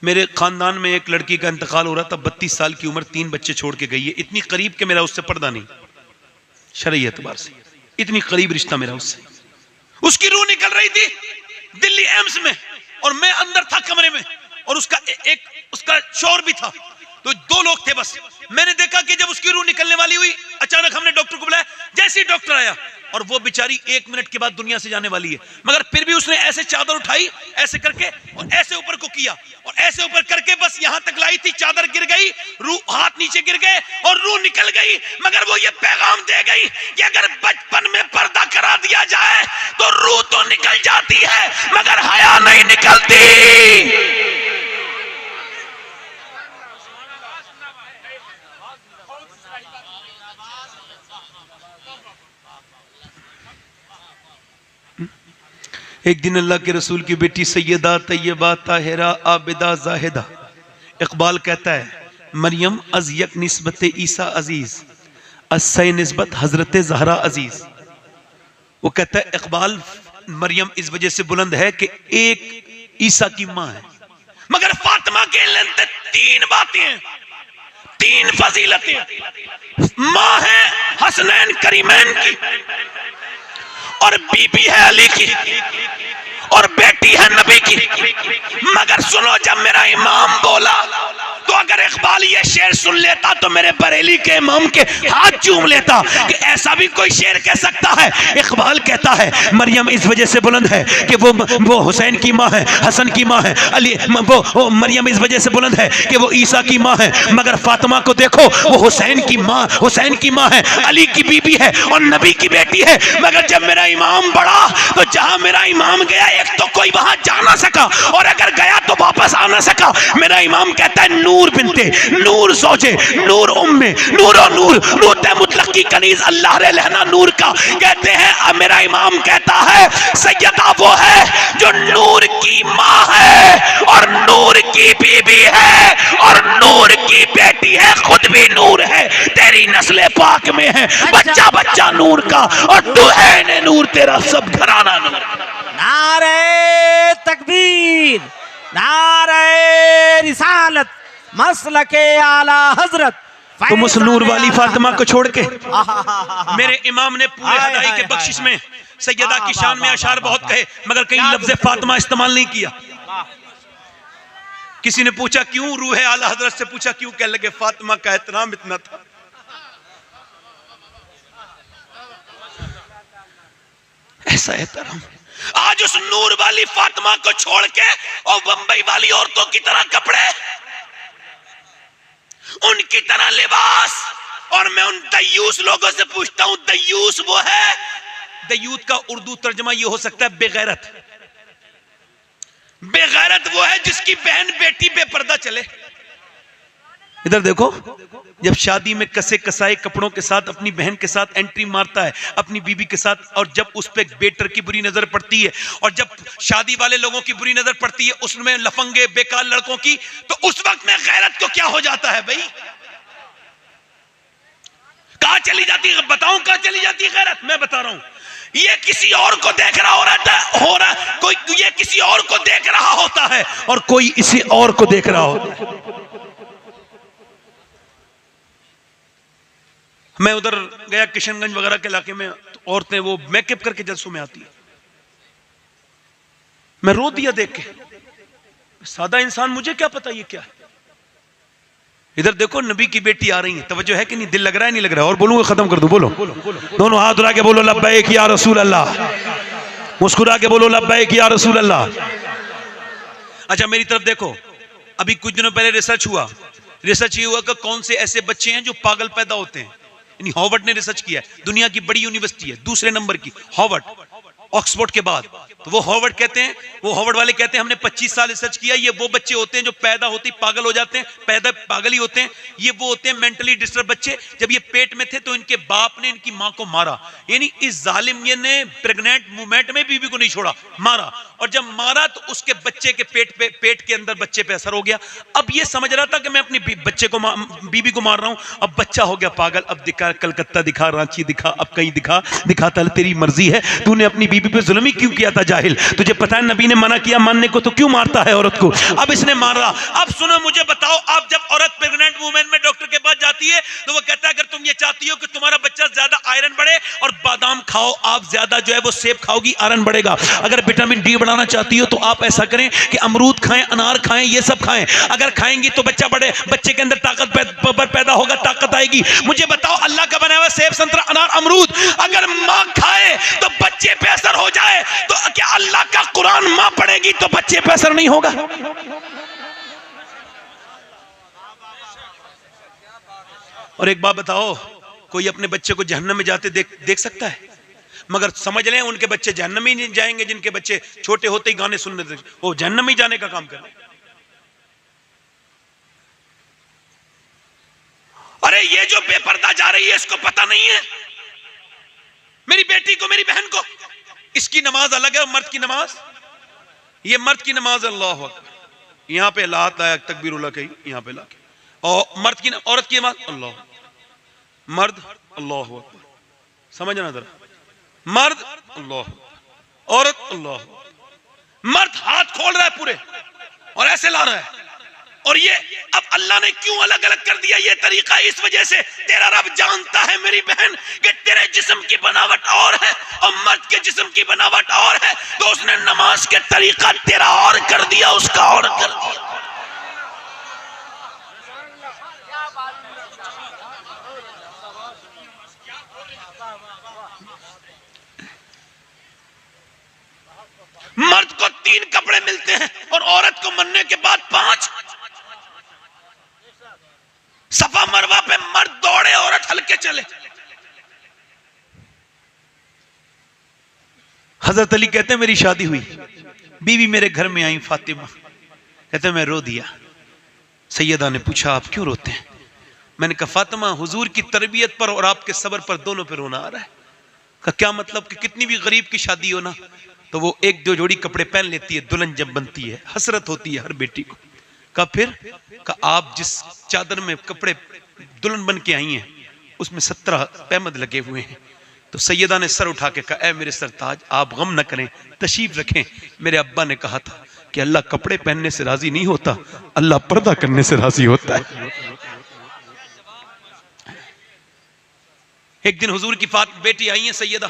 मेरे खानदान में एक लड़की का इंतकाल हो रहा था, 32 साल की उम्र, 3 बच्चे छोड़ के गई है। इतनी करीब के मेरा उससे पर्दा नहीं, शरई एतबार से इतनी करीब रिश्ता मेरा उससे। उसकी रूह निकल रही थी दिल्ली एम्स में, और मैं अंदर था कमरे में, और उसका शौहर भी था, तो 2 लोग थे बस। मैंने देखा कि जब उसकी रूह निकलने वाली हुई, अचानक हमने डॉक्टर को बुलाया। जैसे ही डॉक्टर आया, और वो बेचारी 1 मिनट के बाद दुनिया से जाने वाली है, मगर फिर भी उसने ऐसे चादर उठाई, ऐसे करके, और ऐसे ऊपर को किया, और ऐसे ऊपर करके बस यहां तक लाई थी, चादर गिर गई, रूह हाथ नीचे गिर गए और रूह निकल गई। मगर वो ये पैगाम दे गई कि अगर बचपन में पर्दा करा दिया जाए तो रूह तो निकल जाती है मगर हया नहीं निकलती। एक दिन अल्लाह के रसूल की बेटी सैयदा तैयबा ताहिरा आबिदा जाहिदा, इकबाल कहता है, मरियम अज यक निस्बत ईसा अजीज अस्सै निस्बत हजरत ज़हरा अजीज। वो कहता है इकबाल, मरियम इस वजह से बुलंद है कि एक ईसा की माँ है, मगर फातिमा के लिए तीन बातें हैं, तीन फजीलतें। माँ है हसनैन करीमैन की, और बीबी है अली की, और बेटी है नबी की। मगर सुनो, जब मेरा इमाम बोला तो अगर इकबाल ये शेर सुन लेता तो मेरे बरेली के इमाम के हाथ चूम लेता कि ऐसा भी कोई शेर कह सकता है। इकबाल कहता है मरियम इस वजह से बुलंद है कि वो हुसैन की माँ है, हसन की माँ है। अली वो मरियम इस वजह से बुलंद है कि वो ईसा की माँ है। मगर फातिमा को देखो, वो हुसैन की माँ है, अली की बीबी है और नबी की बेटी है। मगर जब मेरा इमाम बढ़ा तो जहां मेरा इमाम गया, एक तो कोई वहां जा ना सका, और अगर गया तो वापस आ ना सका। मेरा इमाम कहता है नूर बिनते नूर ज़ौजे नूर उम्मे नूर और नूर मुतलक की कनीज अल्लाह रे लहना नूर का। कहते हैं मेरा इमाम कहता है सैयदा वो है जो नूर की माँ है और नूर की बीबी है और नूर की बेटी है, खुद भी नूर है, तेरी नस्ल पाक में है, बच्चा बच्चा नूर का, और तू है नूर, तेरा सब घराना नूर। नारे तकबीर, नारे रिसालत, मसलके आला हजरत। तुम उस नूर वाली फातिमा को छोड़ के मेरे इमाम ने पूरे हदाई के बख्शिश में सैयदा की शान में अशार बहुत कहे, मगर कहीं लफ्ज़ फातिमा इस्तेमाल नहीं किया। किसी ने पूछा क्यों, रूह आला हजरत से पूछा क्यों, कह लगे फातिमा का एहतराम इतना था। ऐसा एहतराम आज उस नूर वाली फातिमा को छोड़ के और बंबई वाली औरतों की तरह कपड़े, उनकी तरह लिबास। और मैं उन दयूस लोगों से पूछता हूं, दयूस वो है, दयूत का उर्दू तर्जमा ये हो सकता है बेगैरत। बेगैरत वो है जिसकी बहन बेटी बेपर्दा चले। इधर देखो, जब शादी में कसे कसाए कपड़ों के साथ अपनी बहन के साथ एंट्री मारता है, अपनी बीबी के साथ, और जब उस पे बेटर की बुरी नजर पड़ती है, और जब शादी वाले लोगों की बुरी नजर पड़ती है, उसमें लफंगे बेकार लड़कों की, तो उस वक्त में गैरत को क्या हो जाता है भाई? कहां चली जाती है? बताऊं कहां चली जाती है गैरत? मैं बता रहा हूं, ये किसी और को देख रहा हो रहा कोई, ये किसी और को देख रहा होता है और कोई इसी और को देख रहा होता है। मैं उधर गया किशनगंज वगैरह के इलाके में, तो औरतें वो मेकअप करके जलसों में आती है। मैं रो दिया देख के, सादा इंसान, मुझे क्या पता ये क्या है। इधर देखो, नबी की बेटी आ रही है, तवज्जो है कि नहीं? दिल लग रहा है नहीं लग रहा है? और बोलूंगा खत्म कर दूं, बोलो दोनों हाथ उठा के बोलो लब्बैक या रसूल अल्लाह, मुस्कुरा के बोलो लब्बैक या रसूल अल्लाह। अच्छा मेरी तरफ देखो, अभी कुछ दिनों पहले रिसर्च ये हुआ कि कौन से ऐसे बच्चे हैं जो पागल पैदा होते हैं। हार्वर्ड ने रिसर्च किया है, दुनिया की बड़ी यूनिवर्सिटी है, दूसरे नंबर की, हार्वर्ड, ऑक्सफोर्ड के बाद। तो वो हार्वर्ड वाले कहते हैं हमने 25 साल रिसर्च किया, ये वो बच्चे होते हैं जो पैदा होते ही पागल हो जाते हैं, पैदा पागल ही होते हैं। ये वो होते हैं मेंटली डिस्टर्ब बच्चे। जब ये पेट में थे तो इनके बाप ने इनकी माँ को मारा, यानी इस जालिम ये ने प्रेग्नेंट मूवमेंट में बीबी को नहीं छोड़ा, मारा। और जब मारा तो उसके बच्चे के पेट के अंदर बच्चे पे असर हो गया। अब ये समझ रहा था कि मैं अपनी बच्चे को बीबी को मार रहा हूं, अब बच्चा हो गया पागल। अब दिखा कलकत्ता दिखा, रांची दिखा, अब कहीं दिखा तेरी मर्जी है, तूने अपनी बीबी पे जुल्म ही क्यों किया था जाहिल? तुझे पता है नबी ने मना किया मानने को, तो क्यों मारता है औरत को? अब इसने मारा। अब सुनो, मुझे बताओ, आप जब औरत प्रेग्नेंट वुमेन में डॉक्टर के पास जाती है तो वो कहता है अगर तुम ये चाहती हो कि तुम्हारा बच्चा ज्यादा आयरन बढ़े और बादाम खाओ, आप ज्यादा जो है वो सेब खाओगी, आयरन बढ़ेगा। अगर विटामिन डी बढ़ाना चाहती हो तो आप ऐसा करें कि अमरूद खाएं, अनार खाएं, ये सब खाएं। अगर खाएंगी तो बच्चा बढ़े, बच्चे के अंदर ताकत पैदा होगा, ताकत आएगी। मुझे बताओ, अल्लाह का बनाया हुआ सेब, संतरा, अनार, अमरूद अगर मां खाए तो बच्चे पे असर हो जाए, तो क्या अल्लाह का कुरान मां पढ़ेगी तो बच्चे पे असर नहीं होगा? और एक बात बताओ, कोई अपने बच्चे को जहन्नम में जाते देख सकता है? मगर समझ लें उनके बच्चे जहन्नम ही नहीं जाएंगे जिनके बच्चे छोटे होते ही गाने सुनने थे, वो जहन्नम ही जाने का काम कर रहे हैं। अरे ये जो बेपर्दा जा रही है इसको पता नहीं है, मेरी बेटी को, मेरी बहन को, इसकी नमाज अलग है, मर्द की नमाज, ये मर्द की नमाज अल्लाह अकबर, यहाँ पे लात लाया तकबीरुल्लाह कही, यहाँ पे ला के, और मर्द की औरत की नमाज अल्लाह, मर्द अल्लाह अकबर, समझना जरा, मर्द अल्लाह, औरत अल्लाह, मर्द हाथ खोल रहा है पूरे, और ऐसे ला रहा है। और ये अब अल्लाह ने क्यों अलग अलग कर दिया ये तरीका? इस वजह से तेरा रब जानता है मेरी बहन कि तेरे जिस्म की बनावट और है और मर्द के जिस्म की बनावट और है, तो उसने नमाज के तरीका तेरा और कर दिया, उसका और कर दिया। मर्द को 3 कपड़े मिलते हैं और औरत को मरने के बाद 5। सफा मरवा पे मर्द दौड़े, औरत हल्के चले। हजरत अली कहते हैं मेरी शादी हुई, बीवी मेरे घर में आई फातिमा, कहते मैं रो दिया। सैयदा ने पूछा आप क्यों रोते हैं? मैंने कहा फातिमा हुजूर की तरबियत पर और आपके सब्र पर दोनों पे रोना आ रहा है। कहा क्या मतलब? कि कितनी भी गरीब की शादी हो ना तो वो 1-2 जोड़ी कपड़े पहन लेती है, दुल्हन जब बनती है, हसरत होती है हर बेटी को। कहा फिर? कहा आप जिस चादर में कपड़े दुल्हन बन के आई हैं उसमें 17 पैमद लगे हुए हैं। तो सैयदा ने सर उठा के कहा ऐ मेरे सरताज आप गम न करें, तशरीफ रखें। मेरे अब्बा ने कहा था कि अल्लाह कपड़े पहनने से राजी नहीं होता, अल्लाह पर्दा करने से राजी होता है। एक दिन हुजूर की बेटी आई है सैयदा,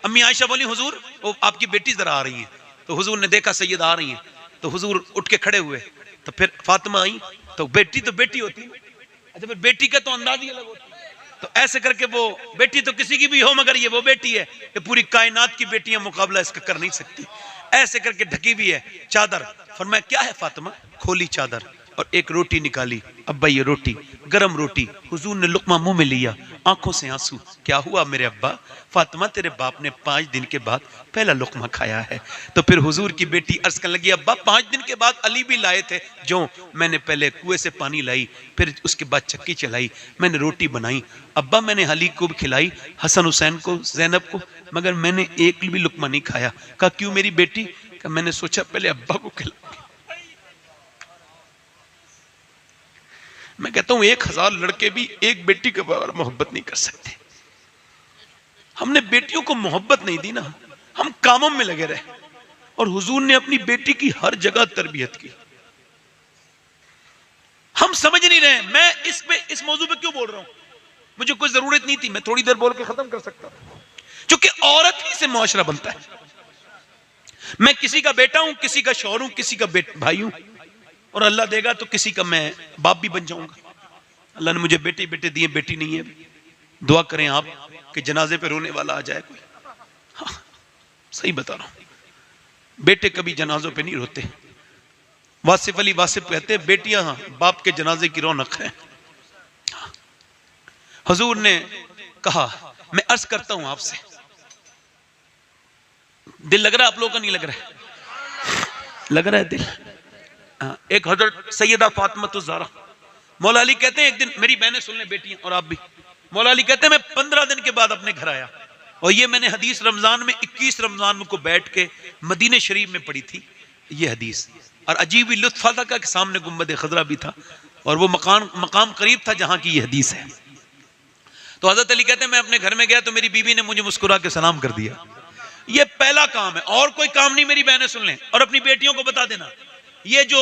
अम्मी आयशा बोली हुजूर वो आपकी बेटी जरा आ रही है। तो हुजूर ने देखा सैयदा आ रही है तो हुजूर उठ के खड़े हुए। तो फिर फातिमा आई तो बेटी होती है। अच्छा फिर बेटी का तो अंदाज ही अलग होता है। तो ऐसे करके वो बेटी तो किसी की भी हो मगर ये वो बेटी है, ये पूरी कायनात की बेटियां मुकाबला इसका कर नहीं सकती। ऐसे करके ढकी भी है चादर। फरमाया क्या है फातिमा? खोली चादर और एक रोटी निकाली। अब्बा ये रोटी, गरम रोटी। हुजूर ने लुकमा मुंह में लिया, आंखों से आंसू। क्या हुआ मेरे अब्बा? फातिमा तेरे बाप ने 5 दिन के बाद पहला लुकमा खाया है। तो फिर हुजूर की बेटी अर्ज करने लगी अब्बा 5 दिन के बाद अली भी लाए थे जो मैंने पहले कुएं से पानी लाई, फिर उसके बाद चक्की चलाई, मैंने रोटी बनाई। अब्बा मैंने अली को भी खिलाई, हसन हुसैन को, जैनब को, मगर मैंने एक भी लुकमा नहीं खाया। कहा क्यों मेरी बेटी? कहा मैंने सोचा पहले अब्बा को खिला। मैं कहता हूं 1000 लड़के भी एक बेटी के बराबर मोहब्बत नहीं कर सकते। हमने बेटियों को मोहब्बत नहीं दी ना, हम कामों में लगे रहे। और हुजूर ने अपनी बेटी की हर जगह तरबियत की। हम समझ नहीं रहे। मैं इस मौजू पे क्यों बोल रहा हूं? मुझे कोई जरूरत नहीं थी, मैं थोड़ी देर बोल के खत्म कर सकता हूं। क्योंकि औरत ही से मुआशरा बनता है। मैं किसी का बेटा हूं, किसी का शौहर हूं, किसी का भाई हूं, और अल्लाह देगा तो किसी का मैं बाप भी बन जाऊंगा। अल्लाह ने मुझे बेटे दिए, बेटी नहीं है। दुआ करें आप कि जनाजे पे रोने वाला आ जाए कोई। हाँ, सही बता रहा हूं, बेटे कभी जनाजों पे नहीं रोते। वासिफ अली वासिफ कहते हैं बेटियां बाप के जनाजे की रौनक है। हुजूर ने कहा मैं अर्ज करता हूं आपसे, दिल लग रहा है आप लोगों का? नहीं लग रहा है? लग रहा है दिल। एक हजरत सैयदा फातिमा ज़हरा, मौला अली कहते हैं एक दिन, मेरी बहनें सुन लें बेटियां और आप भी, मौला अली कहते हैं मैं 15 दिन के बाद अपने घर आया और ये मैंने हदीस रमजान में 21 रमजान को बैठ के मदीने शरीफ में पढ़ी थी ये हदीस। और अजीब ही लुत्फ आता का कि सामने गुम्बद खजरा भी था और वो मकाम करीब था जहां की ये हदीस है। तो हजरत अली कहते हैं मैं अपने घर में गया तो मेरी बीवी ने मुझे मुस्कुरा के सलाम कर दिया। ये पहला काम है, और कोई काम नहीं। मेरी बहनें सुन लें और अपनी बेटियों को बता देना, ये जो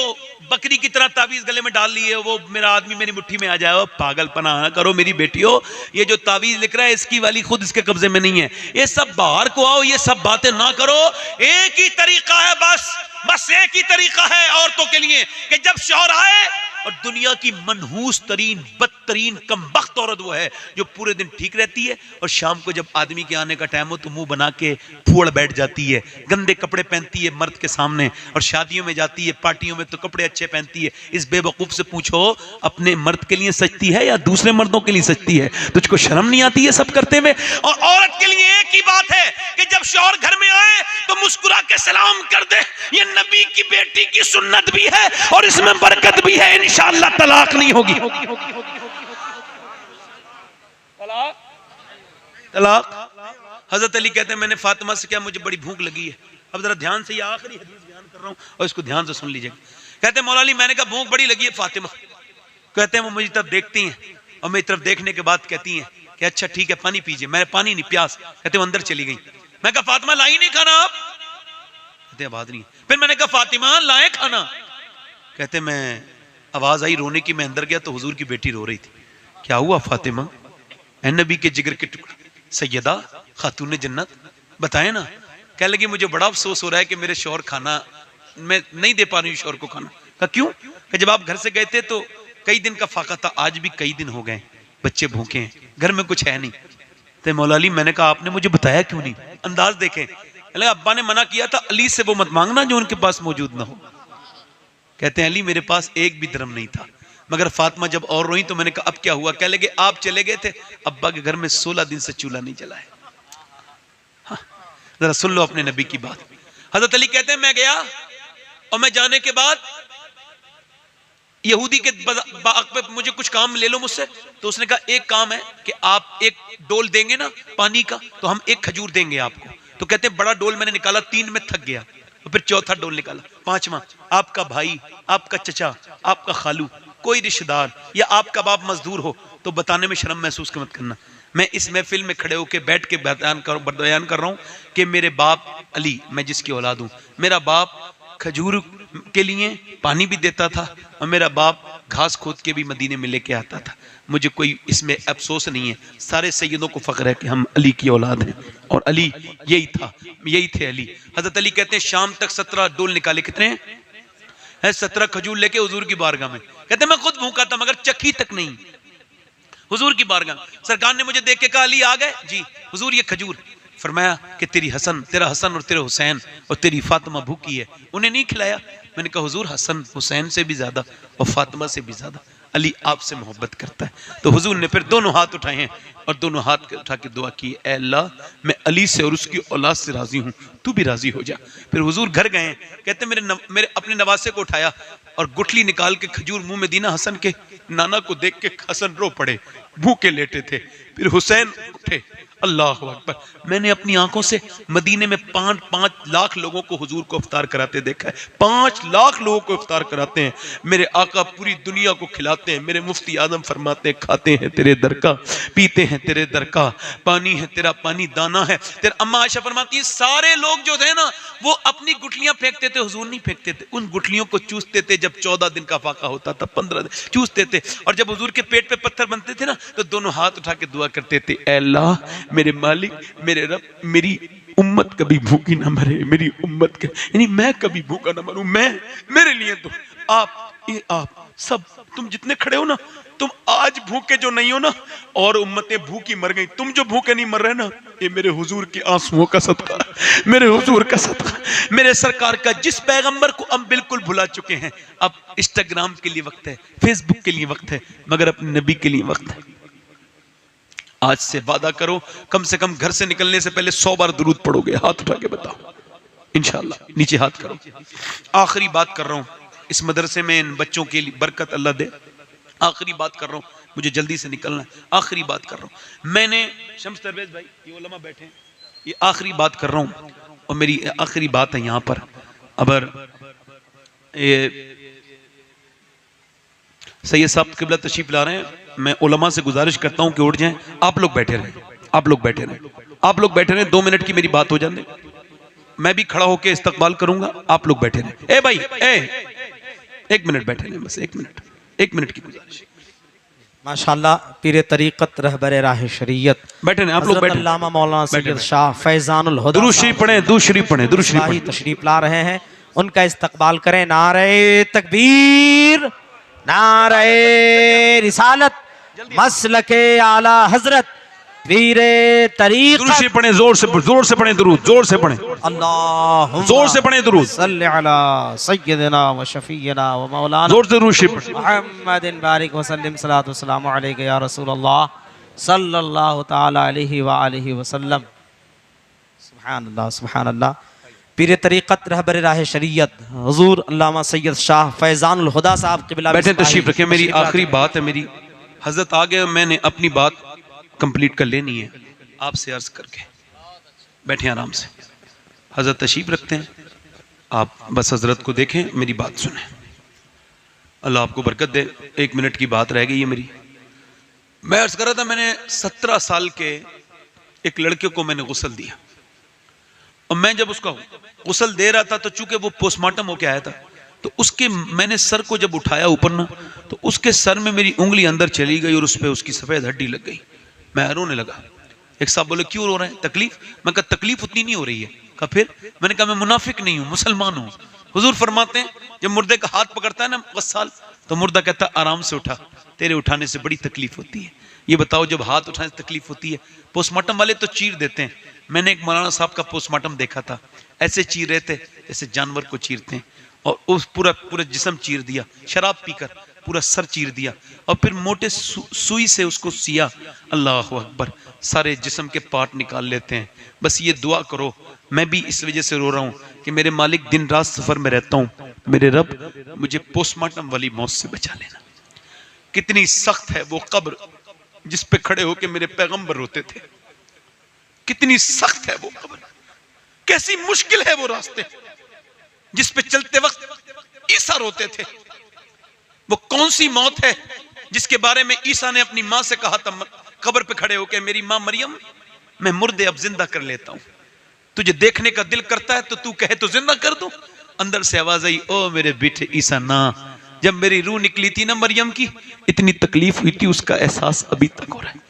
बकरी की तरह तावीज गले में डाल ली है वो मेरा आदमी मेरी मुट्ठी में आ जाए, पागलपना ना करो मेरी बेटियों। ये जो तावीज लिख रहा है इसकी वाली खुद इसके कब्जे में नहीं है। ये सब बाहर को आओ, ये सब बातें ना करो। एक ही तरीका है, बस एक ही तरीका है औरतों के लिए कि जब शौहर आए, और दुनिया की मनहूस तरीन बदतरीन कमबख्त औरत वो है जो पूरे दिन ठीक रहती है और शाम को जब आदमी के आने का टाइम हो तो मुंह बना के फूड़ बैठ जाती है, गंदे कपड़े पहनती है मर्द के सामने, और शादियों में जाती है पार्टियों में तो कपड़े अच्छे पहनती है। इस बेवकूफ से पूछो अपने मर्द के लिए सजती है या दूसरे मर्दों के लिए सजती है? तुझको शर्म नहीं आती है सब करते हुए? और औरत के लिए एक ही बात है कि जब शौहर घर में आए तो मुस्कुरा के सलाम कर दे। ये नबी की बेटी की सुन्नत भी है और इसमें बरकत भी है। इंशाअल्लाह तलाक नहीं होगी। तलाक। हजरत अली कहते हैं मैंने फातिमा से क्या, मुझे बड़ी भूख लगी है। अब जरा ध्यान से ये आखिरी हदीस बयान कर रहा हूं और इसको ध्यान से सुन लीजिएगा। कहते हैं मौला अली मैंने कहा भूख बड़ी लगी है फातिमा। कहते हैं वो मुझे तब देखती हैं और मेरी तरफ देखने के बाद कहती हैं कि अच्छा ठीक है पानी पीजिए। मैंने पानी नहीं, प्यास। कहते वो अंदर चली गई। मैं कहा फातिमा लाई नहीं खाना आप? कहते आवाज नहीं। फिर मैंने कहा फातिमा लाए खाना? कहते मैं आवाज़ आई रोने की, मैं अंदर गया तो हुजूर की बेटी रो रही थी। क्या हुआ फातिमा? ए नबी के जिगर के टुकड़ा, सैयदा खातून जन्नत, बताएं ना। कह लगी मुझे बड़ा अफसोस हो रहा है कि मेरे शौहर खाना मैं नहीं दे पा रही हूँ शौहर को खाना। कहा क्यों? कि जब आप घर से गए थे तो कई दिन का फाका था, आज भी कई दिन हो गए, बच्चे भूखे हैं, घर में कुछ है नहीं। तो मौला अली मैंने कहा आपने मुझे बताया क्यों नहीं? अंदाज देखें, अब्बा ने मना किया था अली से वो मत मांगना जो उनके पास मौजूद ना हो। कहते हैं अली मेरे पास एक भी dirham नहीं था, मगर फातिमा जब और रोई तो मैंने कहा अब क्या हुआ? कह लगे आप चले गए थे, अब्बा के घर में 16 दिन से चूल्हा नहीं जला है। हाँ, जरा सुन लो अपने नबी की बात। हजरत अली कहते हैं मैं गया और मैं जाने के बाद यहूदी के बाग पे मुझे कुछ काम ले लो मुझसे। तो उसने कहा एक काम है कि आप एक डोल देंगे ना पानी का तो हम एक खजूर देंगे आपको। तो कहते हैं बड़ा डोल मैंने निकाला, 3 में थक गया, और फिर चौथा डोल निकाला, 5वां, आपका भाई, आपका चचा, आपका खालू, कोई रिश्तेदार या आपका बाप मजदूर हो तो बताने में शर्म महसूस मत करना। मैं इस महफिल में खड़े होकर बैठ के बयान कर रहा हूं कि मेरे बाप अली, मैं जिसकी औलाद हूं, मेरा बाप खजूर के लिए पानी भी देता था और मेरा बाप घास खोद के भी मदीने में लेके आता था। मुझे कोई इसमें अफसोस नहीं है, सारे सैयदों को फख्र है कि हम अली की औलाद हैं और अली यही था, यही थे अली। हजरत अली कहते हैं शाम तक 17 डोल निकाले, कितने हैं? 17 खजूर लेके हुजूर की बारगाह में। कहते मैं खुद भूखा था मगर चखी तक नहीं। हुजूर की बारगाह, सरकार ने मुझे देख के कहा अली आ गए जी, हुजूर ये खजूर। फरमाया कि तेरा हसन और तेरे हुसैन और तेरी फातिमा भूखी है, उन्हें नहीं खिलाया। मैंने कहा हुजूर हसन हुसैन से भी ज्यादा और फातिमा से भी ज्यादा अली आपसे मोहब्बत करता है। तो हुजूर ने फिर दोनों हाथ उठाए हैं और दोनों हाथ उठा के दुआ की, ऐ अल्लाह मैं अली से और उसकी औलाद से राजी हूँ, तू भी राजी हो जा। फिर हुजूर घर गए, कहते मेरे अपने नवासे को उठाया और गुठली निकाल के खजूर मुंह में दी ना हसन के। नाना को देख के हसन रो पड़े, भूखे लेटे थे। फिर हुसैन उठे, अल्लाह अकबर। मैंने अपनी आंखों से मदीने में 5 लाख लोगों को हुजूर को इफ्तार कराते देखा है। 5 लाख लोगों को इफ्तार कराते हैं। मेरे आका पूरी दुनिया को खिलाते हैं। मेरे मुफ्ती आजम फरमाते हैं खाते हैं तेरे दर का, पीते हैं तेरे दर का, पानी है तेरा पानी दाना है तेरा। अम्मा आयशा फरमाती है सारे लोग जो थे ना वो अपनी गुठलियां फेंकते थे, हुजूर नहीं फेंकते थे, उन गुठलियों को चूसते थे। जब 14 दिन का फाका होता था 15 दिन चूसते थे। और जब हुजूर के पेट पे पत्थर बनते थे ना तो दोनों हाथ उठा के दुआ करते थे, ऐ अल्लाह मेरे मालिक मेरे रब मेरी उम्मत कभी भूखी ना मरे, मेरी उम्मत के यानी मैं कभी भूखा ना मरूं, मैं मेरे लिए तो आप सब तुम जितने खड़े हो ना, तुम आज भूखे जो नहीं हो ना और उम्मतें भूखी मर गई, तुम जो भूखे नहीं मर रहे ना ये मेरे हुजूर के आंसुओं का सदका, मेरे हुजूर का सदका, मेरे सरकार का, जिस पैगंबर को हम बिल्कुल भुला चुके हैं। अब इंस्टाग्राम के लिए वक्त है, फेसबुक के लिए वक्त है, मगर अपने नबी के लिए वक्त है। आज से वादा करो कम से कम घर से निकलने से पहले 100 बार दुरूद पढ़ोगे। हाथ उठा के बताओ इंशाअल्लाह, नीचे हाथ करो। आखिरी बात कर रहा हूं, इस मदरसे में इन बच्चों के लिए बरकत अल्लाह दे। आखिरी बात कर रहा हूं, मुझे जल्दी से निकलना है। आखिरी बात कर रहा हूं, मैंने शम्स दरवेज भाई ये उलमा बैठे हैं, ये आखिरी बात कर रहा हूं और मेरी आखिरी बात है यहां पर। अगर सैयद साहब किबला तशरीफ ला रहे हैं, मैं उलमा से गुजारिश करता हूं कि उठ जाएं। आप लोग बैठे रहें, आप लोग बैठे रहें, आप लोग बैठे रहें। 2 मिनट की मेरी बात हो जाने, मैं भी खड़ा होकर इस्तकबाल करूंगा, आप लोग बैठे रहें। ए भाई एक मिनट बैठे रहें, बस 1 मिनट की गुजारिश। माशाअल्लाह पीर तरीक़त रहबर राह शरीयत बैठे रहें, आप लोग बैठे। अल्लामा मौलाना सैयद शाह फैजानुल हुदा दुरूद शरीफ पढ़ें, दुरूद शरीफ पढ़ें, दुरूद शरीफ पढ़ें। तशरीफ ला रहे हैं, उनका इस्तकबाल करें। नारे तकबीर, नारे रिसालत, मसलके आला हजरत पीरे तरीक़त। दुरूद शरीफ पढ़ें, जोर से पढ़ें, दुरूद जोर से पढ़ें, अल्लाहुम्मा जोर से पढ़ें दुरूद। सल्लि अला सय्यदिना व शफीना व मौलाना जोर से दुरूद शरीफ पढ़ें। मुहम्मदिन बारिक व सल्लिम सलातु सलामु अलैका या रसूल अल्लाह सल्लल्लाहु तआला अलैहि व आलिहि व सल्लम। सुभान अल्लाह, सुभान अल्लाह। पीर तरीक़त रहबर राह शरीयत हुजूर अल्लामा सैयद शाह फैजानुल हुदा साहब क़िबला बैठे, तशरीफ रखें। मेरी आखिरी बात है, मेरी हजरत आ गए, मैंने अपनी बात कंप्लीट कर लेनी है आपसे अर्ज करके। बैठे आराम से, हजरत तशरीफ रखते हैं, आप बस हजरत को देखें, मेरी बात सुने, अल्लाह आपको बरकत दे। 1 मिनट की बात रह गई है मेरी। मैं अर्ज कर रहा था, मैंने 17 साल के एक लड़के को मैंने गुस्ल दिया और मैं जब उसका गुस्ल दे रहा था तो चूंकि वो पोस्टमार्टम होके आया था तो उसके मैंने सर को जब उठाया ऊपर ना, तो उसके सर में मेरी उंगली अंदर चली गई और उस पर उसकी सफेद हड्डी लग गई। मैं रोने लगा। एक साहब बोले क्यों रो रहे हैं, तकलीफ? मैं कहा तकलीफ उतनी नहीं हो रही है। कहा फिर? मैंने कहा मैं मुनाफिक नहीं हूं, मुसलमान हूं। हुजूर फरमाते हैं जब मुर्दे का हाथ पकड़ता है ना गस्साल, तो मुर्दा कहता है आराम से उठा, तेरे उठाने से बड़ी तकलीफ होती है। ये बताओ जब हाथ उठाने से तकलीफ होती है, पोस्टमार्टम वाले तो चीर देते हैं। मैंने एक मौलाना साहब का पोस्टमार्टम देखा था, ऐसे चीर रहे थे जैसे जानवर को चीरते हैं, और उस पूरा जिस्म चीर दिया, शराब पीकर पूरा सर चीर दिया, और फिर मोटे सुई से उसको सिया। अल्लाह अकबर, सारे जिस्म के पार्ट निकाल लेते हैं। बस ये दुआ करो, मैं भी इस वजह से रो रहा हूं कि मेरे मालिक दिन रात सफर में रहता हूं, मेरे रब मुझे पोस्टमार्टम वाली मौत से बचा लेना। कितनी सख्त है वो कब्र जिस पे खड़े होके मेरे पैगंबर रोते थे, कितनी सख्त है वो कब्र, कैसी मुश्किल है वो रास्ते जिस पे चलते वक्त ईसा रोते थे। वो कौन सी मौत है जिसके बारे में ईसा ने अपनी मां से कहा था कब्र पे खड़े होकर, मेरी मां मरियम मैं मुर्दे अब जिंदा कर लेता हूं, तुझे देखने का दिल करता है तो तू कहे तो जिंदा कर दूं। अंदर से आवाज आई, ओ मेरे बेटे ईसा ना, जब मेरी रूह निकली थी ना मरियम की, इतनी तकलीफ हुई थी, उसका एहसास अभी तक हो रहा है।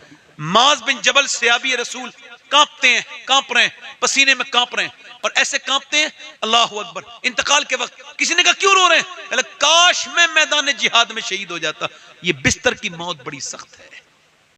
माज बिन जबल सहाबी रसूल कांपते हैं, कांप रहे हैं, पसीने में कांप रहे हैं, और ऐसे कांपते हैं अल्लाह अकबर इंतकाल के वक्त। किसी ने कहा क्यों रो रहे हैं? काश मैं मैदान जिहाद में शहीद हो जाता। ये बिस्तर की मौत बड़ी सख्त है।